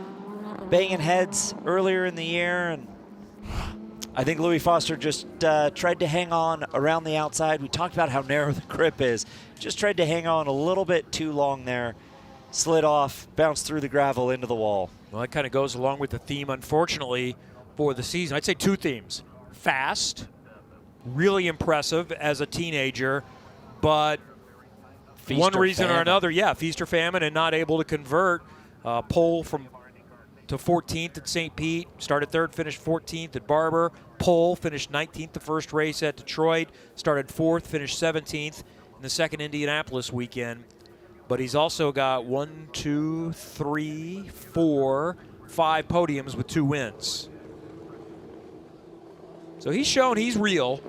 banging heads earlier in the year, and I think Louis Foster just tried to hang on around the outside. We talked about how narrow the grip is. Just tried to hang on a little bit too long there. Slid off, bounced through the gravel into the wall. Well, that kind of goes along with the theme, unfortunately, for the season. I'd say 2 themes. Fast, really impressive as a teenager, but Feast one or reason famine. or another, feast or famine, and not able to convert. Pole to 14th at St. Pete, started 3rd, finished 14th at Barber. Pole finished 19th the first race at Detroit, started 4th, finished 17th in the second Indianapolis weekend. But he's also got 1, 2, 3, 4, 5 podiums with 2 wins. So he's shown he's real,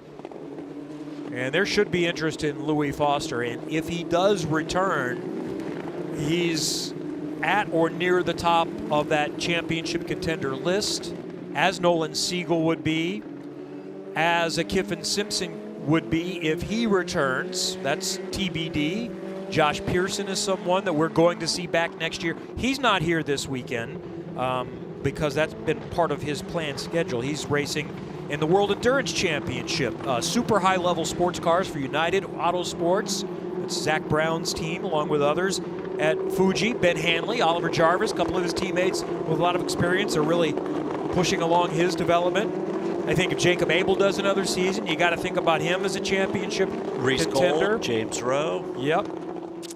and there should be interest in Louis Foster. And if he does return, he's at or near the top of that championship contender list, as Nolan Siegel would be, as a Kiffin Simpson would be if he returns. That's TBD. Josh Pearson is someone that we're going to see back next year. He's not here this weekend because that's been part of his planned schedule. He's racing in the World Endurance Championship, super high-level sports cars for United Auto Sports. It's Zach Brown's team, along with others at Fuji. Ben Hanley, Oliver Jarvis, a couple of his teammates with a lot of experience are really pushing along his development. I think if Jacob Abel does another season, you got to think about him as a championship Reese contender. Cole, James Rowe. Yep.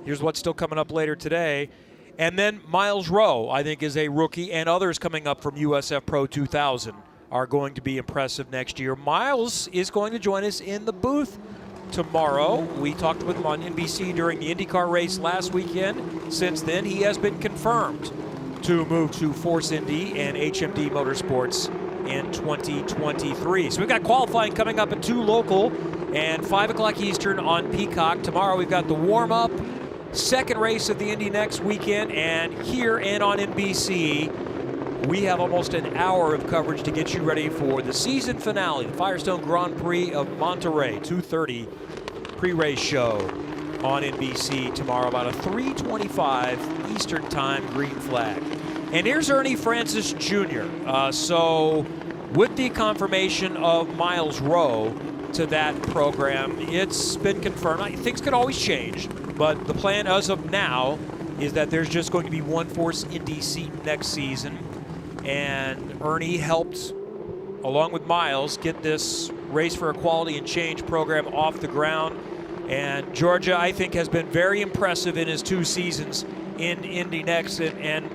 Here's what's still coming up later today. And then Miles Rowe, I think, is a rookie, and others coming up from USF Pro 2000 are going to be impressive next year. Miles is going to join us in the booth tomorrow. We talked with him on NBC during the IndyCar race last weekend. Since then, he has been confirmed to move to Force Indy and HMD Motorsports in 2023. So we've got qualifying coming up at 2 local and 5 o'clock Eastern on Peacock. Tomorrow we've got the warm-up, second race of the Indy NXT weekend, and here and on NBC, we have almost an hour of coverage to get you ready for the season finale, the Firestone Grand Prix of Monterey, 2:30 pre-race show on NBC tomorrow, about a 3:25 Eastern Time green flag. And here's Ernie Francis Jr. So with the confirmation of Miles Rowe to that program, it's been confirmed. Things could always change, but the plan as of now is that there's just going to be one Force Indy seat next season. And Ernie helped, along with Miles, get this Race for Equality and Change program off the ground. And Georgia, I think, has been very impressive in his 2 seasons in Indy NXT. And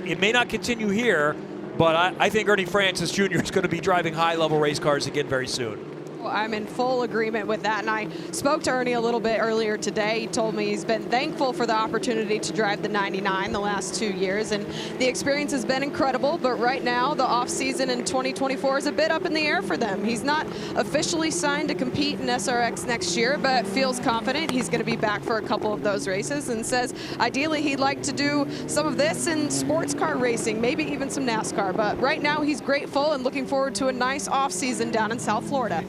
it may not continue here, but I think Ernie Francis Jr. is going to be driving high-level race cars again very soon. Well, I'm in full agreement with that, and I spoke to Ernie a little bit earlier today. He told me he's been thankful for the opportunity to drive the 99 the last 2 years, and the experience has been incredible, but right now the off-season in 2024 is a bit up in the air for them. He's not officially signed to compete in SRX next year, but feels confident he's going to be back for a couple of those races, and says ideally he'd like to do some of this in sports car racing, maybe even some NASCAR, but right now he's grateful and looking forward to a nice off-season down in South Florida.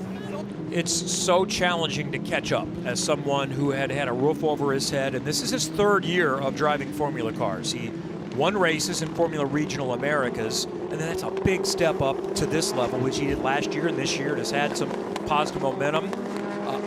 It's so challenging to catch up as someone who had a roof over his head, and this is his 3rd year of driving Formula cars. He won races in Formula Regional Americas, and then that's a big step up to this level, which he did last year and this year. It has had some positive momentum.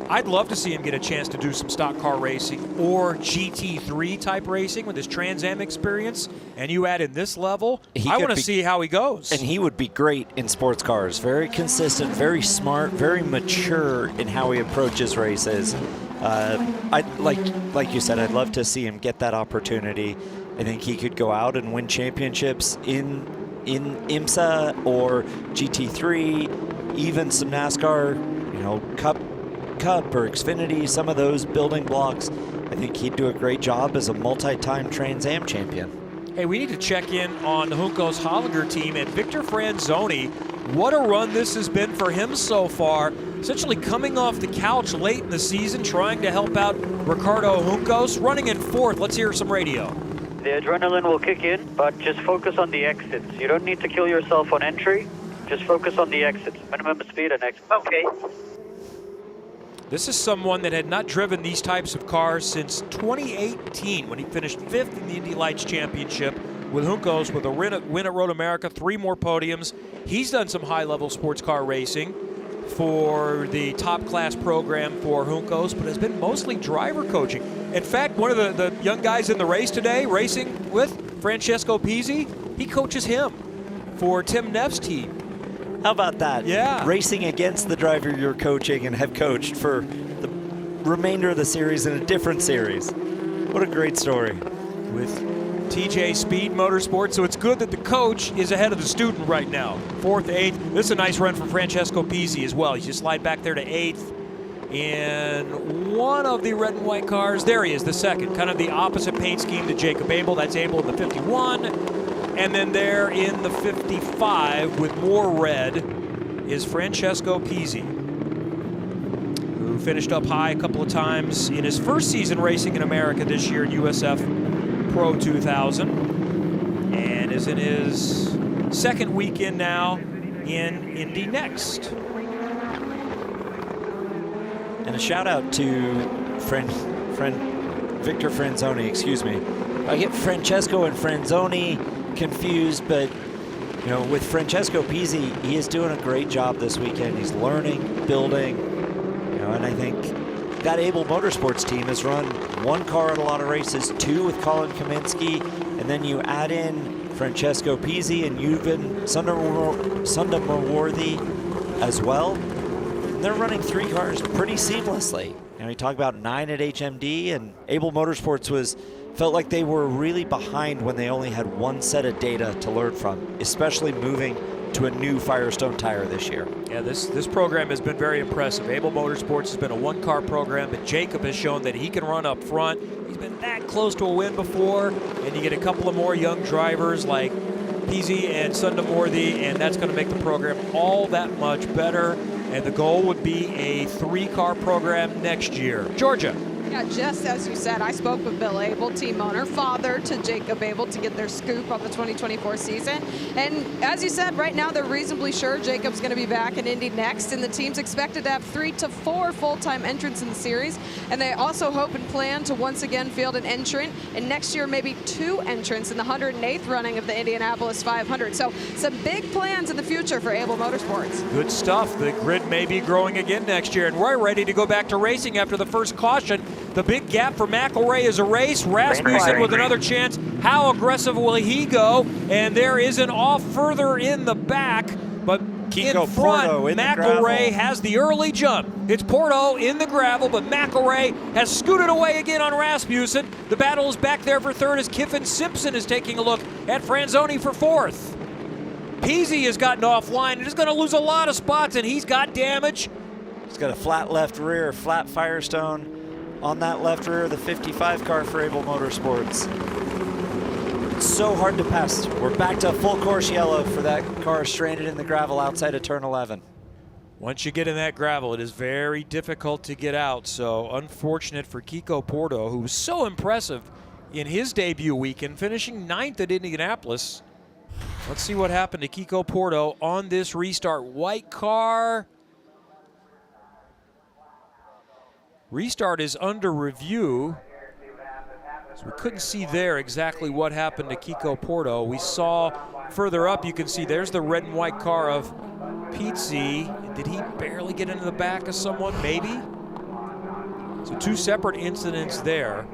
I'd love to see him get a chance to do some stock car racing or GT3 type racing with his Trans Am experience, and you add in this level, I want to see how he goes. And he would be great in sports cars. Very consistent, very smart, very mature in how he approaches races. Like you said, I'd love to see him get that opportunity. I think he could go out and win championships in in IMSA or GT3, even some NASCAR, you know, Cup or Xfinity, some of those building blocks. I think he'd do a great job as a multi-time Trans Am champion. Hey, we need to check in on the Juncos Hollinger team and Victor Franzoni. What a run this has been for him so far. Essentially coming off the couch late in the season, trying to help out Ricardo Juncos, running in fourth. Let's hear some radio. The adrenaline will kick in, but just focus on the exits. You don't need to kill yourself on entry. Just focus on the exits. Minimum speed and exit. Okay. This is someone that had not driven these types of cars since 2018 when he finished 5th in the Indy Lights Championship with Juncos with a win at Road America, 3 more podiums. He's done some high-level sports car racing for the top class program for Juncos, but has been mostly driver coaching. In fact, one of the young guys in the race today, racing with Francesco Pizzi, he coaches him for Tim Neff's team. How about that? Yeah. Racing against the driver you're coaching and have coached for the remainder of the series in a different series. What a great story. With TJ Speed Motorsports, so it's good that the coach is ahead of the student right now. 4th, 8th. This is a nice run from Francesco Pizzi as well. He's just slide back there to 8th in one of the red and white cars. There he is, the second. Kind of the opposite paint scheme to Jacob Abel. That's Abel in the 51. And then there in the 55 with more red is Francesco Pizzi, who finished up high a couple of times in his first season racing in America this year in USF Pro 2000, and is in his second weekend now in Indy NXT. And a shout out to Victor Franzoni, excuse me. I get Francesco and Franzoni confused, but you know, with Francesco Pizzi, he is doing a great job this weekend. He's learning, building, you know, and I think that Able Motorsports team has run 1 car at a lot of races, 2 with Colin Kaminsky, and then you add in Francesco Pizzi and Yuvan Sundamarworthy as well. And they're running 3 cars pretty seamlessly. You know, you talk about 9 at HMD, and Able Motorsports felt like they were really behind when they only had 1 set of data to learn from, especially moving to a new Firestone tire this year. Yeah, this program has been very impressive. Able Motorsports has been a 1-car program, but Jacob has shown that he can run up front. He's been that close to a win before, and you get a couple of more young drivers like Pizzi and Sundamarworthy, and that's going to make the program all that much better. And the goal would be a 3-car program next year. Georgia. Yeah, just as you said, I spoke with Bill Abel, team owner, father to Jacob Abel, to get their scoop on the 2024 season. And as you said, right now they're reasonably sure Jacob's going to be back in Indy NXT, and the team's expected to have 3 to 4 full-time entrants in the series. And they also hope and plan to once again field an entrant, and next year maybe 2 entrants in the 108th running of the Indianapolis 500. So some big plans in the future for Able Motorsports. Good stuff. The grid may be growing again next year, and we're ready to go back to racing after the first caution. The big gap for McElroy is a race. Rasmussen with another chance. How aggressive will he go? And there is an off further in the back, but in front, McElroy has the early jump. It's Porto in the gravel, but McElroy has scooted away again on Rasmussen. The battle is back there for third as Kiffin Simpson is taking a look at Franzoni for 4th. Pizzi has gotten offline and is going to lose a lot of spots, and he's got damage. He's got a flat left rear, flat Firestone on that left rear of the 55 car for Able Motorsports. It's so hard to pass. We're back to full course yellow for that car stranded in the gravel outside of turn 11. Once you get in that gravel, it is very difficult to get out. So unfortunate for Kiko Porto, who was so impressive in his debut weekend, finishing 9th at Indianapolis. Let's see what happened to Kiko Porto on this restart. White car. Restart is under review. So we couldn't see there exactly what happened to Kiko Porto. We saw further up, you can see there's the red and white car of Pizzi. Did he barely get into the back of someone? Maybe. So 2 separate incidents there.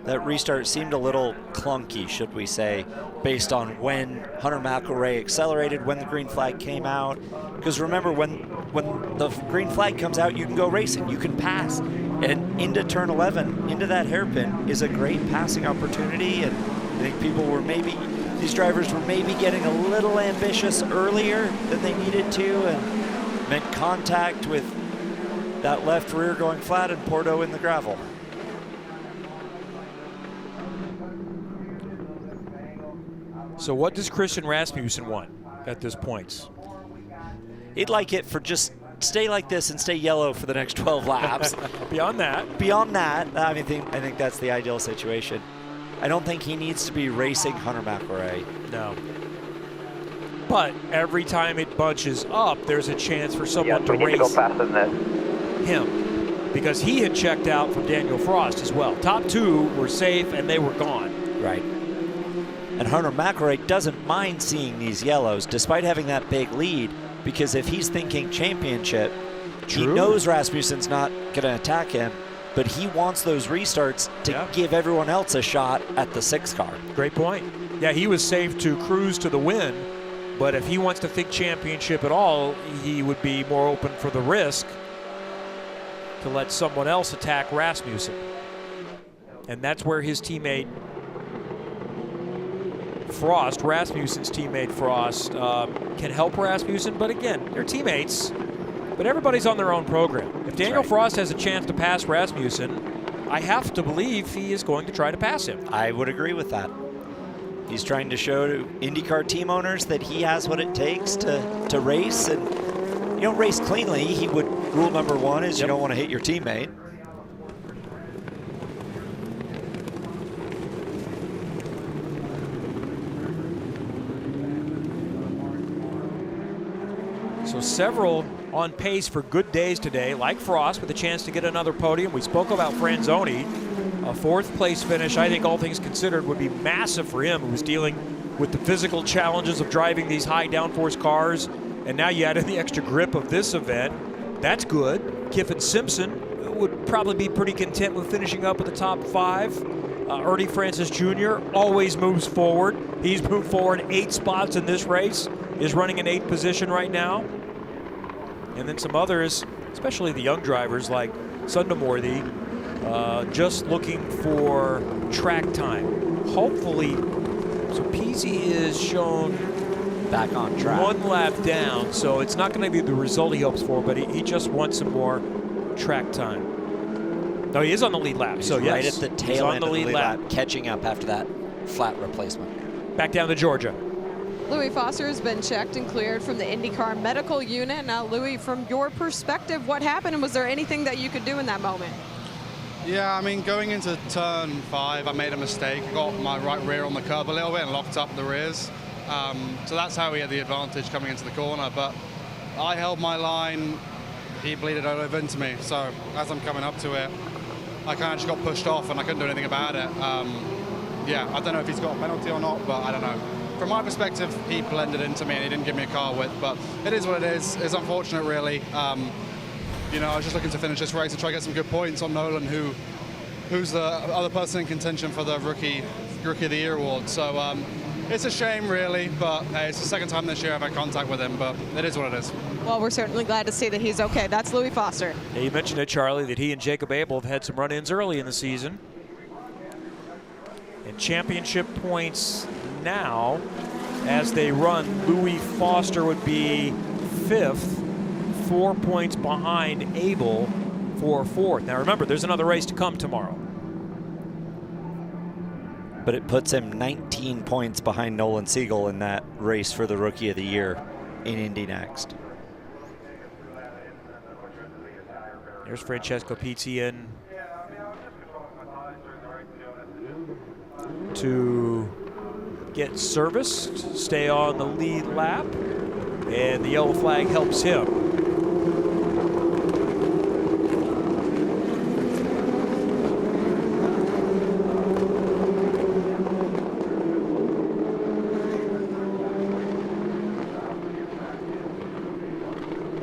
That restart seemed a little clunky, should we say, based on when Hunter McElroy accelerated, when the green flag came out. Because remember, when the green flag comes out, you can go racing, you can pass. And into turn 11, into that hairpin, is a great passing opportunity. And I think people were maybe these drivers were maybe getting a little ambitious earlier than they needed to and meant contact with that left rear going flat and Porto in the gravel. So what does Christian Rasmussen want at this point? He'd like it for just stay like this and stay yellow for the next 12 laps. Beyond that, I think that's the ideal situation. I don't think he needs to be racing Hunter McElroy. No. But every time it bunches up, there's a chance for someone to race him, because he had checked out from Daniel Frost as well. Top two were safe and they were gone. Right. And Hunter McElroy doesn't mind seeing these yellows, despite having that big lead, because if he's thinking championship, he knows Rasmussen's not going to attack him, but he wants those restarts to give everyone else a shot at the 6 car. Great point. Yeah, he was safe to cruise to the win, but if he wants to think championship at all, he would be more open for the risk to let someone else attack Rasmussen. And that's where his teammate Frost, Rasmussen's teammate Frost, can help Rasmussen, but again, they're teammates, but everybody's on their own program. If Daniel Frost has a chance to pass Rasmussen, I have to believe he is going to try to pass him. I would agree with that. He's trying to show to IndyCar team owners that he has what it takes to race, and you don't race cleanly. Rule number one is you don't want to hit your teammate. So several on pace for good days today, like Frost with a chance to get another podium. We spoke about Franzoni. A 4th place finish, I think all things considered, would be massive for him, who was dealing with the physical challenges of driving these high downforce cars. And now you add in the extra grip of this event. That's good. Kiffin Simpson would probably be pretty content with finishing up at the top 5. Ernie Francis Jr. always moves forward. He's moved forward 8 spots in this race, is running in 8th position right now. And then some others, especially the young drivers like Sundamorthy, just looking for track time. Hopefully, so Peasy is shown back on track. 1 lap down, so it's not going to be the result he hopes for, but he just wants some more track time. No, he is on the lead lap, so yes. Right at the tail end of the lead lap, catching up after that flat replacement. Back down to Georgia. Louis Foster has been checked and cleared from the IndyCar medical unit. Now, Louis, from your perspective, what happened, and was there anything that you could do in that moment? Yeah, I mean, going into turn 5, I made a mistake. I got my right rear on the curb a little bit and locked up the rears. So that's how we had the advantage coming into the corner. But I held my line. He bleeded over into me. So as I'm coming up to it, I kind of just got pushed off and I couldn't do anything about it. Yeah, I don't know if he's got a penalty or not, but I don't know. From my perspective, he blended into me and he didn't give me a car width, but it is what it is. It's unfortunate, really. You know, I was just looking to finish this race and try to get some good points on Nolan, who's the other person in contention for the Rookie of the Year award. So it's a shame, really, but hey, it's the 2nd time this year I've had contact with him, but it is what it is. Well, we're certainly glad to see that he's okay. That's Louis Foster. Yeah, you mentioned it, Charlie, that he and Jacob Abel have had some run-ins early in the season. And championship points now, as they run, Louis Foster would be 5th, 4 points behind Abel for 4th. Now remember, there's another race to come tomorrow. But it puts him 19 points behind Nolan Siegel in that race for the Rookie of the Year in Indy NXT. There's Francesco Pizzi in to get serviced, stay on the lead lap, and the yellow flag helps him.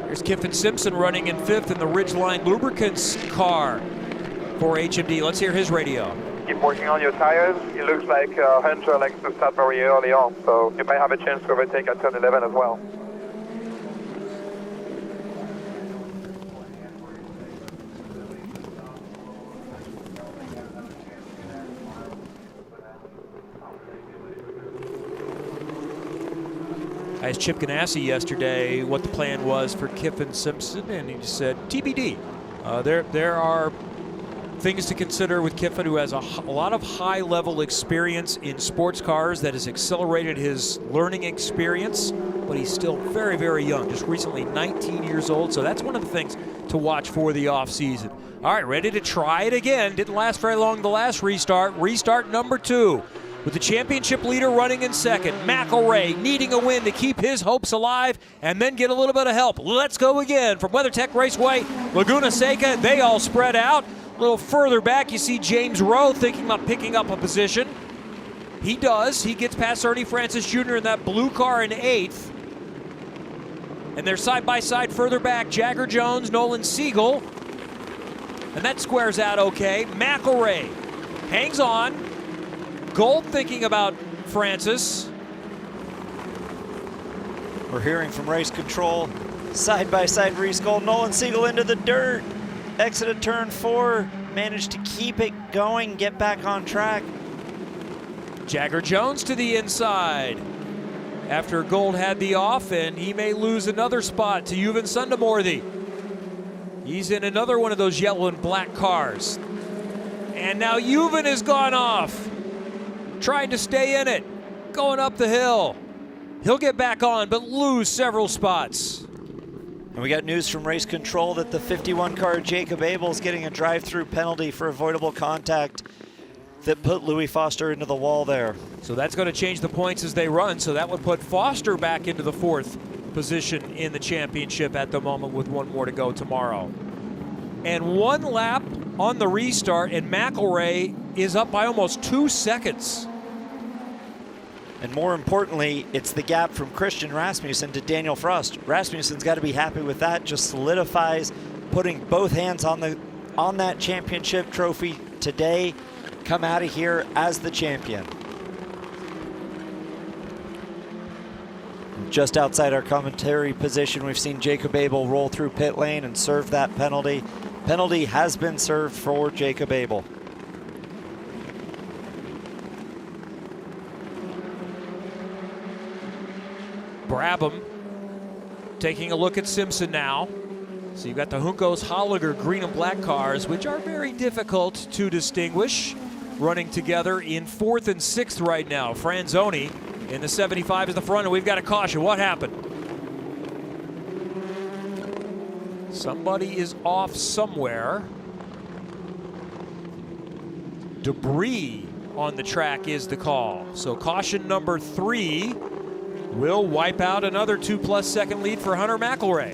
There's Kiffin Simpson running in 5th in the Ridgeline Lubricants car for HMD. Let's hear his radio. Keep working on your tires. It looks like Hunter likes to start very early on, so you might have a chance to overtake at turn 11 as well. I asked Chip Ganassi yesterday what the plan was for Kyffin Simpson, and he just said TBD. There are things to consider with Kyffin, who has a lot of high-level experience in sports cars that has accelerated his learning experience, but he's still very, very young, just recently 19 years old, so that's one of the things to watch for the offseason. All right, ready to try it again. Didn't last very long the last restart. Restart number 2. With the championship leader running in second, McElray needing a win to keep his hopes alive and then get a little bit of help. Let's go again from WeatherTech Raceway, Laguna Seca. They all spread out. A little further back, you see James Rowe thinking about picking up a position. He does. He gets past Ernie Francis Jr. in that blue car in 8th. And they're side by side further back, Jagger Jones, Nolan Siegel. And that squares out okay. McElray hangs on. Gold thinking about Francis. We're hearing from race control. Side-by-side race Gold. Nolan Siegel into the dirt. Exited turn 4. Managed to keep it going, get back on track. Jagger Jones to the inside. After Gold had the off, and he may lose another spot to Juven Sundemordi. He's in another one of those yellow and black cars. And now Juven has gone off. Trying to stay in it, going up the hill. He'll get back on, but lose several spots. And we got news from race control that the 51 car Jacob Abel is getting a drive-through penalty for avoidable contact that put Louis Foster into the wall there. So that's going to change the points as they run. So that would put Foster back into the 4th position in the championship at the moment with one more to go tomorrow. And 1 lap on the restart, and McElray is up by almost 2 seconds. And more importantly, it's the gap from Christian Rasmussen to Daniel Frost. Rasmussen's got to be happy with that. Just solidifies putting both hands on that championship trophy today. Come out of here as the champion. Just outside our commentary position, we've seen Jacob Abel roll through pit lane and serve that penalty. Penalty has been served for Jacob Abel. Brabham taking a look at Simpson now. So you've got the Juncos Holliger green and black cars, which are very difficult to distinguish, running together in 4th and 6th right now. Franzoni in the 75 is the front, and we've got a caution. What happened? Somebody is off somewhere. Debris on the track is the call. So caution number 3 will wipe out another 2+ second lead for Hunter McElray.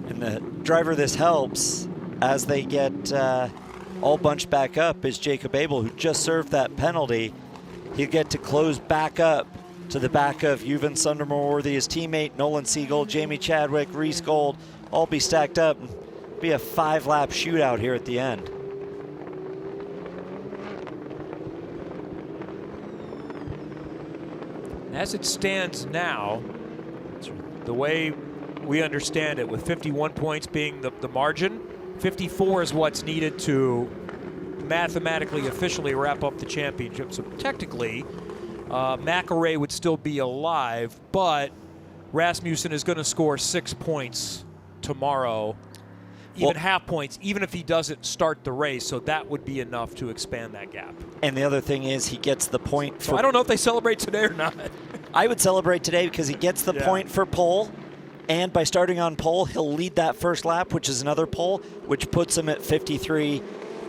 And the driver this helps as they get all bunched back up is Jacob Abel, who just served that penalty. He'll get to close back up to the back of Juven Sundemordi, his teammate Nolan Siegel, Jamie Chadwick, Reese Gold, all be stacked up. Be a 5-lap shootout here at the end. As it stands now, the way we understand it, with 51 points being the margin, 54 is what's needed to mathematically officially wrap up the championship. So technically, McElray would still be alive, but Rasmussen is going to score 6 points tomorrow, even half points, even if he doesn't start the race. So that would be enough to expand that gap. And the other thing is he gets the point for... So I don't know if they celebrate today or not. I would celebrate today because he gets the point for pole. And by starting on pole, he'll lead that first lap, which is another pole, which puts him at 53.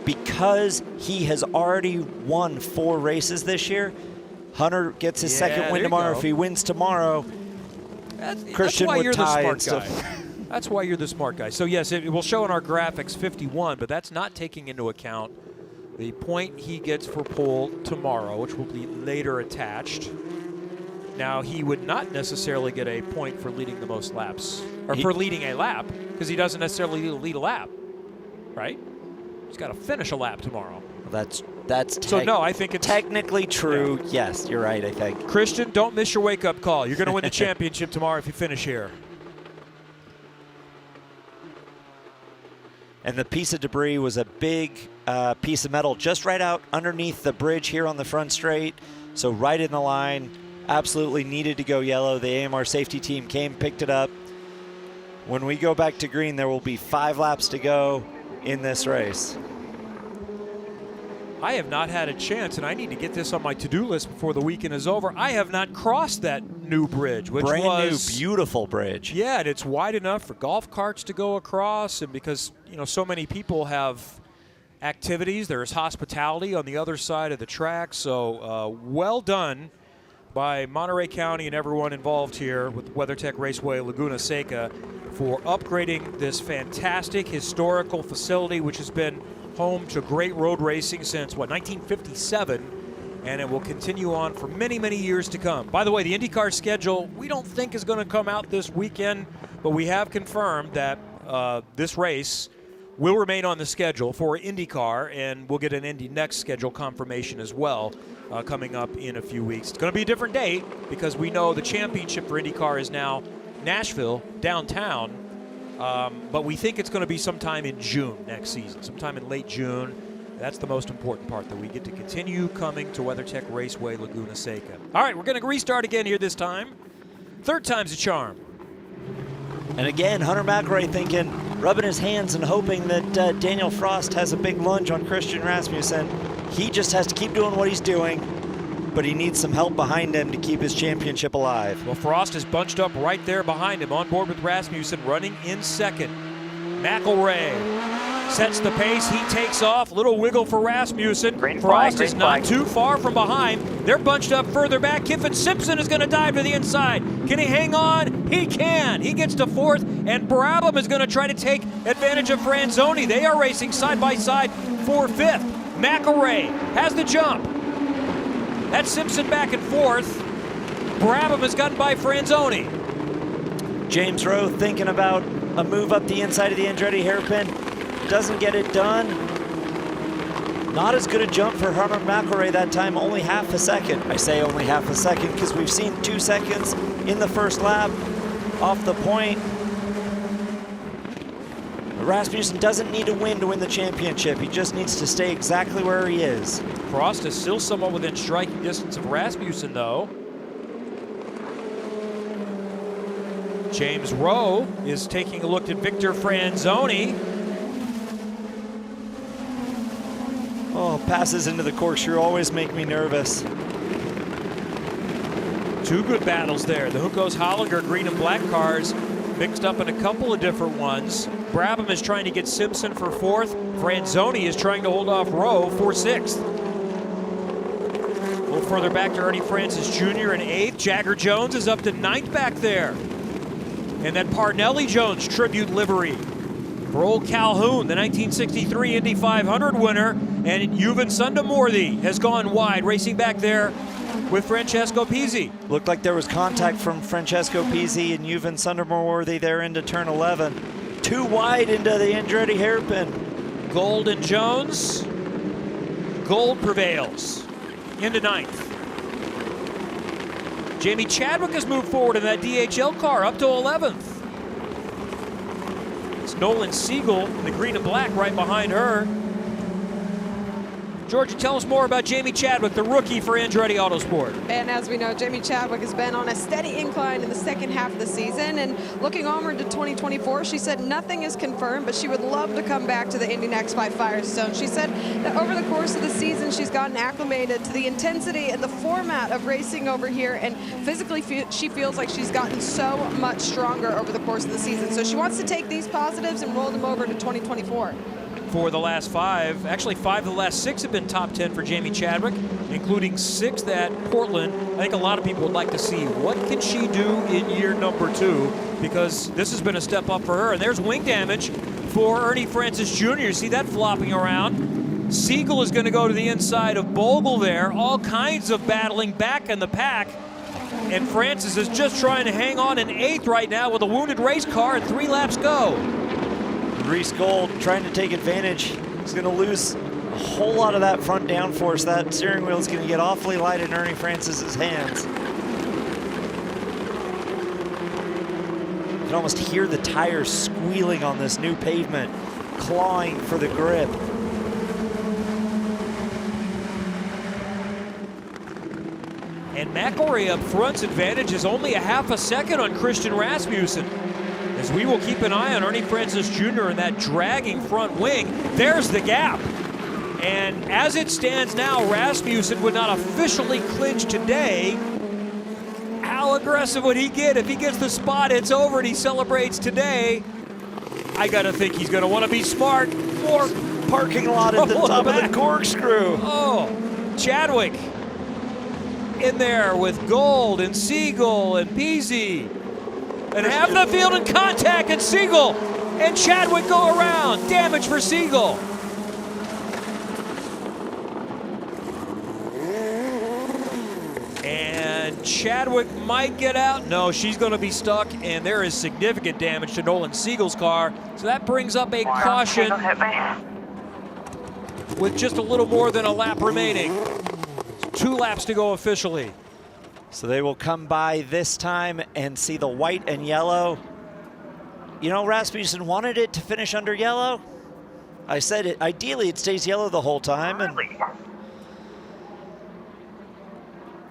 Because he has already won 4 races this year, Hunter gets his second win tomorrow. If he wins tomorrow, Christian would tie and stuff. That's why you're the smart guy. So yes, it will show in our graphics 51, but that's not taking into account the point he gets for pole tomorrow, which will be later attached. Now, he would not necessarily get a point for leading the most laps, or for leading a lap, because he doesn't necessarily need to lead a lap, right? He's got to finish a lap tomorrow. That's so no, I think it's technically true. Yeah. Yes, you're right, I think. Christian, don't miss your wake-up call. You're going to win the championship tomorrow if you finish here. And the piece of debris was a big piece of metal just right out underneath the bridge here on the front straight. So right in the line, absolutely needed to go yellow. The AMR safety team came, picked it up. When we go back to green, there will be 5 laps to go in this race. I have not had a chance, and I need to get this on my to-do list before the weekend is over. I have not crossed that new bridge, which Brand was new, beautiful bridge. Yeah, and it's wide enough for golf carts to go across, and because so many people have activities, there's hospitality on the other side of the track. So well done by Monterey County and everyone involved here with WeatherTech Raceway Laguna Seca for upgrading this fantastic historical facility, which has been home to great road racing since, 1957, and it will continue on for many, many years to come. By the way, the IndyCar schedule, we don't think is going to come out this weekend, but we have confirmed that this race will remain on the schedule for IndyCar, and we'll get an Indy NXT schedule confirmation as well coming up in a few weeks. It's going to be a different date because we know the championship for IndyCar is now Nashville, downtown. But we think it's going to be sometime in June next season, sometime in late June. That's the most important part, that we get to continue coming to WeatherTech Raceway Laguna Seca. All right, we're going to restart again here this time. Third time's a charm. And again, Hunter McElroy thinking, rubbing his hands and hoping that Daniel Frost has a big lunge on Christian Rasmussen. He just has to keep doing what he's doing, but he needs some help behind him to keep his championship alive. Well, Frost is bunched up right there behind him, on board with Rasmussen, running in second. McElroy sets the pace. He takes off. Little wiggle for Rasmussen. Frost is not too far from behind. They're bunched up further back. Kiffin Simpson is going to dive to the inside. Can he hang on? He can. He gets to fourth, and Brabham is going to try to take advantage of Franzoni. They are racing side by side for fifth. McElroy has the jump. That's Simpson back and forth. Brabham has gotten by Franzoni. James Rowe thinking about a move up the inside of the Andretti hairpin. Doesn't get it done. Not as good a jump for Hunter McElroy that time, only half a second. I say only half a second because we've seen 2 seconds in the first lap off the point. Rasmussen doesn't need to win the championship. He just needs to stay exactly where he is. Frost is still somewhat within striking distance of Rasmussen, though. James Rowe is taking a look at Victor Franzoni. Oh, passes into the corkscrew always make me nervous. 2 good battles there. The Juncos Holliger green and black cars mixed up in a couple of different ones. Brabham is trying to get Simpson for fourth. Franzoni is trying to hold off Rowe for sixth. A little further back to Ernie Francis Jr. in eighth. Jagger Jones is up to ninth back there. And then Parnelli Jones tribute livery for old Calhoun, the 1963 Indy 500 winner. And Juven Sundamorthy has gone wide, racing back there with Francesco Pizzi. Looked like there was contact from Francesco Pizzi and Juven Sundamorthy there into turn 11. Too wide into the Andretti hairpin. Gold and Jones. Gold prevails into ninth. Jamie Chadwick has moved forward in that DHL car up to 11th. It's Nolan Siegel, the green and black, right behind her. Georgia, tell us more about Jamie Chadwick, the rookie for Andretti Autosport. And as we know, Jamie Chadwick has been on a steady incline in the second half of the season. And looking onward to 2024, she said nothing is confirmed, but she would love to come back to the Indy NXT by Firestone. She said that over the course of the season, she's gotten acclimated to the intensity and the format of racing over here. And physically, she feels like she's gotten so much stronger over the course of the season. So she wants to take these positives and roll them over to 2024. For the last 5, actually 5 of the last 6 have been top 10 for Jamie Chadwick, including 6th at Portland. I think a lot of people would like to see what can she do in year number 2, because this has been a step up for her. And there's wing damage for Ernie Francis Jr. You see that flopping around. Siegel is going to go to the inside of Bogle there. All kinds of battling back in the pack. And Francis is just trying to hang on in 8th right now with a wounded race car and 3 laps go. Reese Gold trying to take advantage. He's going to lose a whole lot of that front downforce. That steering wheel is going to get awfully light in Ernie Francis's hands. You can almost hear the tires squealing on this new pavement. clawing for the grip. And McElroy up front's advantage is only a half a second on Christian Rasmussen. As we will keep an eye on Ernie Francis Jr. in that dragging front wing. There's the gap. And as it stands now, Rasmussen would not officially clinch today. How aggressive would he get? If he gets the spot, it's over and he celebrates today. I gotta think he's gonna want to be smart. More parking lot at the top of the corkscrew. Oh, Chadwick in there with Gold and Siegel and Peasy. And half the field in contact, and Siegel and Chadwick go around. Damage for Siegel. And Chadwick might get out. No, she's going to be stuck, and there is significant damage to Nolan Siegel's car. So that brings up a caution with just a little more than a lap remaining. 2 laps to go officially. So they will come by this time and see the white and yellow. You know, Rasmussen wanted it to finish under yellow. I said it, ideally it stays yellow the whole time. And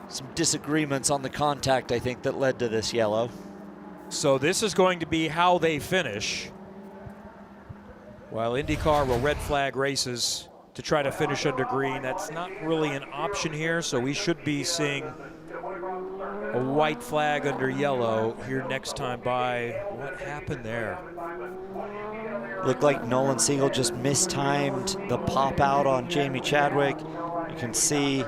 some disagreements on the contact, I think, that led to this yellow. So this is going to be how they finish. While IndyCar will red flag races to try to finish under green. That's not really an option here, so we should be seeing a white flag under yellow here next time by. What happened there? Looked like Nolan Siegel just mistimed the pop out on Jamie Chadwick. You can see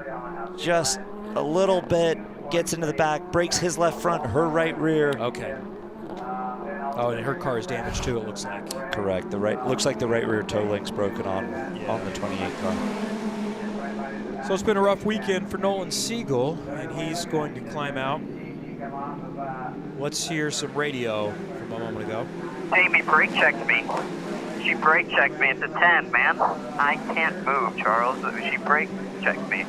just a little bit, gets into the back, breaks his left front, her right rear. Okay. Oh, and her car is damaged too, it looks like. Correct. Looks like the right rear toe link's broken on the 28 car. So it's been a rough weekend for Nolan Siegel, and he's going to climb out. Let's hear some radio from a moment ago. Amy brake checked me. She brake checked me. It's a 10, man. I can't move, Charles. She brake checked me.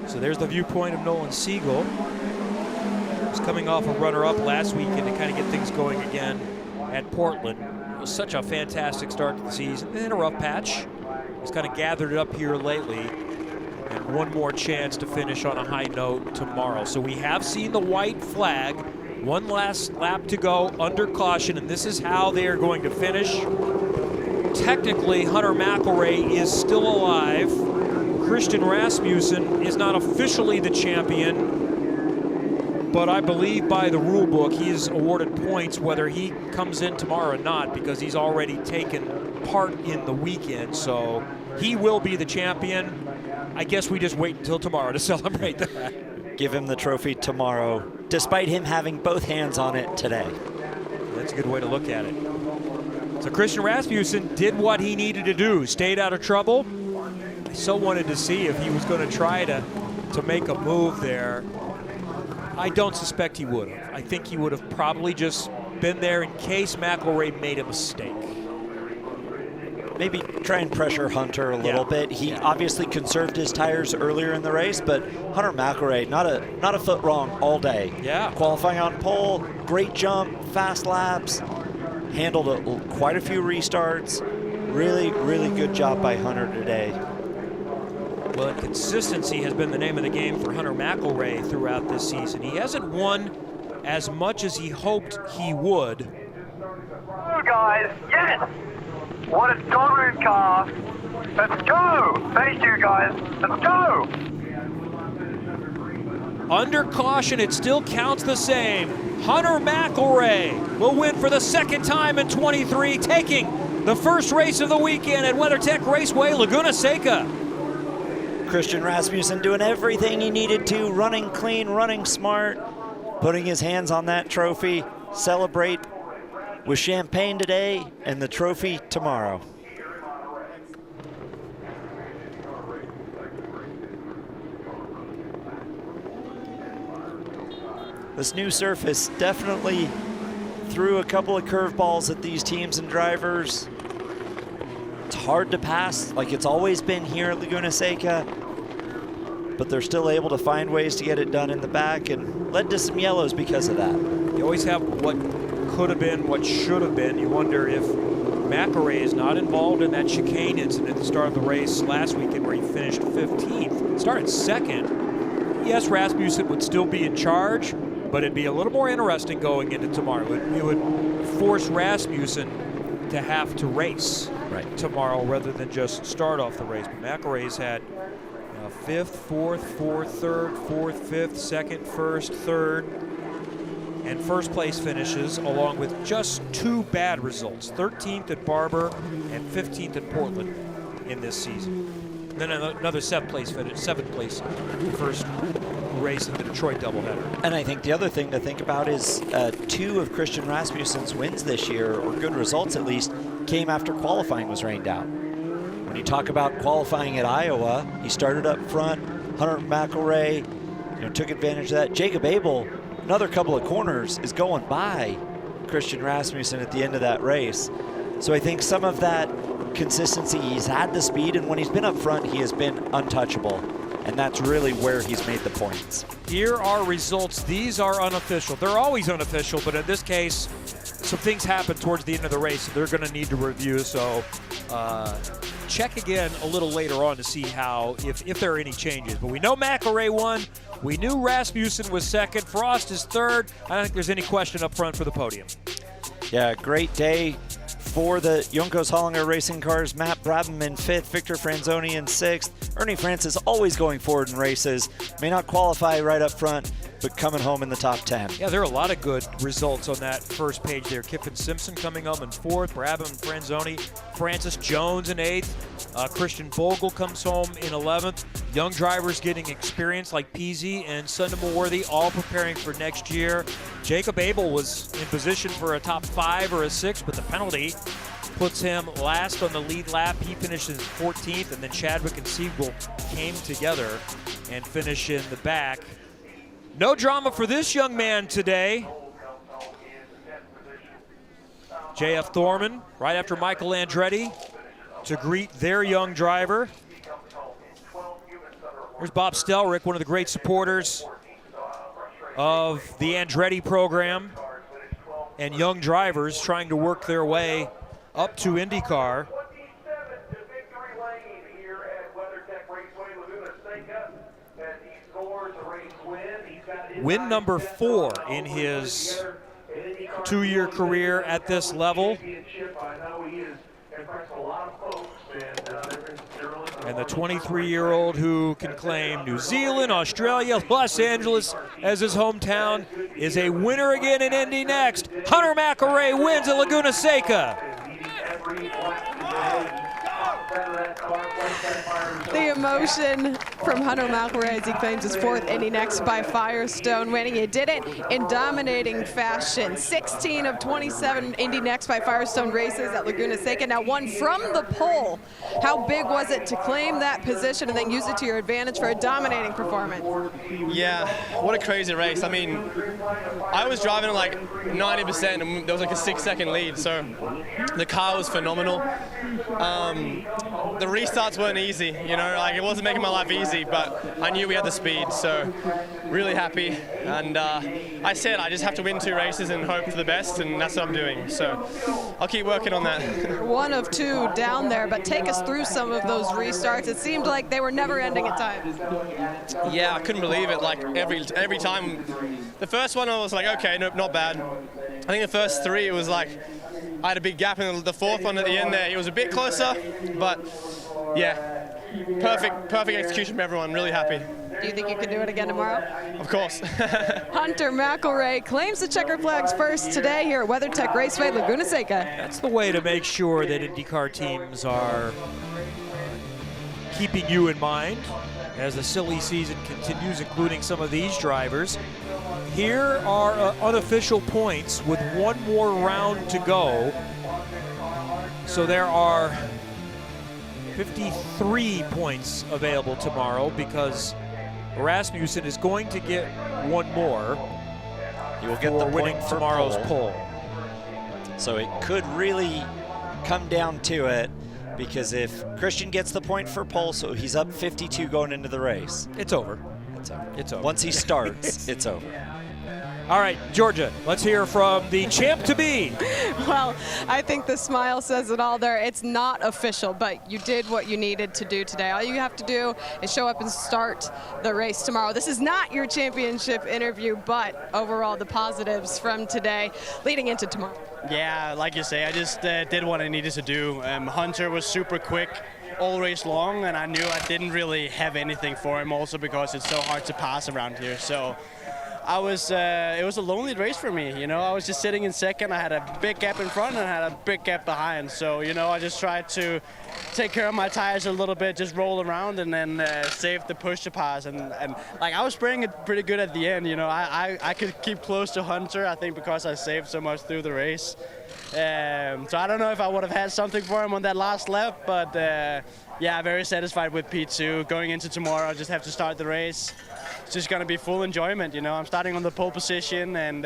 So there's the viewpoint of Nolan Siegel. He's coming off a runner-up last weekend to kind of get things going again at Portland. It was such a fantastic start to the season. In a rough patch. He's kind of gathered it up here lately. And one more chance to finish on a high note tomorrow. So we have seen the white flag. One last lap to go under caution, and this is how they are going to finish. Technically, Hunter McElroy is still alive. Christian Rasmussen is not officially the champion, but I believe by the rule book he is awarded points whether he comes in tomorrow or not, because he's already taken part in the weekend. So he will be the champion. I guess we just wait until tomorrow to celebrate that. Give him the trophy tomorrow, despite him having both hands on it today. That's a good way to look at it. So Christian Rasmussen did what he needed to do, stayed out of trouble. I so wanted to see if he was going to try to make a move there. I don't suspect he would have. I think he would have probably just been there in case McElroy made a mistake. Maybe try and pressure Hunter a little bit. He obviously conserved his tires earlier in the race, but Hunter McElroy, not a foot wrong all day. Yeah. Qualifying on pole, great jump, fast laps, handled quite a few restarts. Really, really good job by Hunter today. Well, and consistency has been the name of the game for Hunter McElroy throughout this season. He hasn't won as much as he hoped he would. Go, guys. Yes! What a dominant car. Let's go! Thank you, guys. Let's go! Under caution, it still counts the same. Hunter McElroy will win for the second time in 23, taking the first race of the weekend at WeatherTech Raceway, Laguna Seca. Christian Rasmussen doing everything he needed to, running clean, running smart, putting his hands on that trophy, celebrate with champagne today and the trophy tomorrow. This new surface definitely threw a couple of curveballs at these teams and drivers. It's hard to pass like it's always been here at Laguna Seca, but they're still able to find ways to get it done in the back and led to some yellows because of that. You always have what could have been, what should have been. You wonder if McElray is not involved in that chicane incident at the start of the race last weekend where he finished 15th, started second. Yes, Rasmussen would still be in charge, but it'd be a little more interesting going into tomorrow. It would force Rasmussen to have to race tomorrow rather than just start off the race. But McElray's had 5th, 4th, 4th, 3rd, 4th, 5th, 2nd, 1st, 3rd, and first place finishes, along with just 2 bad results, 13th at Barber and 15th at Portland in this season. And then another 7th place finish, 7th place first race in the Detroit doubleheader. And I think the other thing to think about is 2 of Christian Rasmussen's wins this year, or good results at least, came after qualifying was rained out. When you talk about qualifying at Iowa, he started up front. Hunter McElray, took advantage of that. Jacob Abel, another couple of corners, is going by Christian Rasmussen at the end of that race. So I think some of that consistency, he's had the speed, and when he's been up front, he has been untouchable. And that's really where he's made the points. Here are results. These are unofficial. They're always unofficial, but in this case, some things happen towards the end of the race, so they're going to need to review. So check again a little later on to see how, if there are any changes. But we know McElray won. We knew Rasmussen was second. Frost is third. I don't think there's any question up front for the podium. Yeah, great day for the Juncos Hollinger Racing Cars. Matt Brabham in 5th, Victor Franzoni in 6th. Ernie Francis always going forward in races. May not qualify right up front, but coming home in the top 10. Yeah, there are a lot of good results on that first page there. Kiffin Simpson coming up in 4th, Brabham and Franzoni, Francis Jones in 8th, Christian Vogel comes home in 11th. Young drivers getting experience like Peasy and Sundermoorworthy, all preparing for next year. Jacob Abel was in position for a top 5 or a 6, but the penalty puts him last on the lead lap. He finishes 14th, and then Chadwick and Siegel came together and finish in the back. No drama for this young man today. J.F. Thorman, right after Michael Andretti, to greet their young driver. Here's Bob Stelrick, one of the great supporters of the Andretti program, and young drivers trying to work their way up to IndyCar. Win number 4 in his 2-year career at this level. And the 23-year-old who can claim New Zealand, Australia, Los Angeles as his hometown is a winner again in Indy NXT. Hunter McElray wins at Laguna Seca. The emotion from Hunter McElray as he claims his 4th Indy NXT by Firestone winning. He did it in dominating fashion. 16 of 27 Indy NXT by Firestone races at Laguna Seca. Now won from the pole. How big was it to claim that position and then use it to your advantage for a dominating performance? Yeah, what a crazy race. I mean, I was driving at like 90% and there was like a 6-second lead, so the car was phenomenal. The restarts weren't easy, like it wasn't making my life easy, but I knew we had the speed, so really happy. And I said I just have to win 2 races and hope for the best, and that's what I'm doing. So I'll keep working on that. 1 of 2 down there, but take us through some of those restarts. It seemed like they were never ending at times. Yeah, I couldn't believe it. Like every time, the first one I was like, okay, nope, not bad. I think the first 3 it was like I had a big gap, and the 4th one at the end there, it was a bit closer, but yeah, perfect execution from everyone. Really happy. Do you think you could do it again tomorrow? Of course. Hunter McElray claims the checker flags first today here at WeatherTech Raceway, Laguna Seca. That's the way to make sure that IndyCar teams are keeping you in mind as the silly season continues, including some of these drivers. Here are unofficial points with 1 more round to go. So there are 53 points available tomorrow because Rasmussen is going to get 1 more. He will get the winning point tomorrow's pole. So it could really come down to it, because if Christian gets the point for pole, so he's up 52 going into the race. It's over. It's over. It's over. Once he starts, it's over. All right, Georgia, let's hear from the champ-to-be. Well, I think the smile says it all there. It's not official, but you did what you needed to do today. All you have to do is show up and start the race tomorrow. This is not your championship interview, but overall the positives from today leading into tomorrow. Yeah, like you say, I just did what I needed to do. Hunter was super quick all race long, and I knew I didn't really have anything for him also because it's so hard to pass around here. So it was a lonely race for me, you know. I was just sitting in second. I had a big gap in front and I had a big gap behind. So, you know, I just tried to take care of my tires a little bit, just roll around and then save the push to pass. And like I was spraying it pretty good at the end, you know. I could keep close to Hunter, I think, because I saved so much through the race. So I don't know if I would have had something for him on that last lap, but yeah, very satisfied with P2. Going into tomorrow, I just have to start the race. It's just going to be full enjoyment, you know. I'm starting on the pole position, and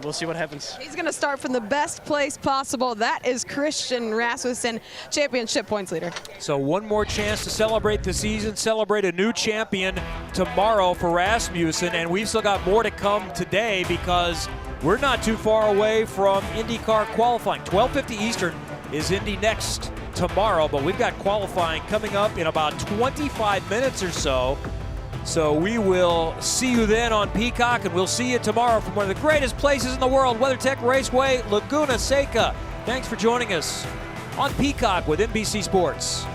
we'll see what happens. He's going to start from the best place possible. That is Christian Rasmussen, championship points leader. So one more chance to celebrate the season, celebrate a new champion tomorrow for Rasmussen, and we've still got more to come today because we're not too far away from IndyCar qualifying. 12:50 Eastern is Indy Next tomorrow, but we've got qualifying coming up in about 25 minutes or so. So we will see you then on Peacock, and we'll see you tomorrow from one of the greatest places in the world, WeatherTech Raceway, Laguna Seca. Thanks for joining us on Peacock with NBC Sports.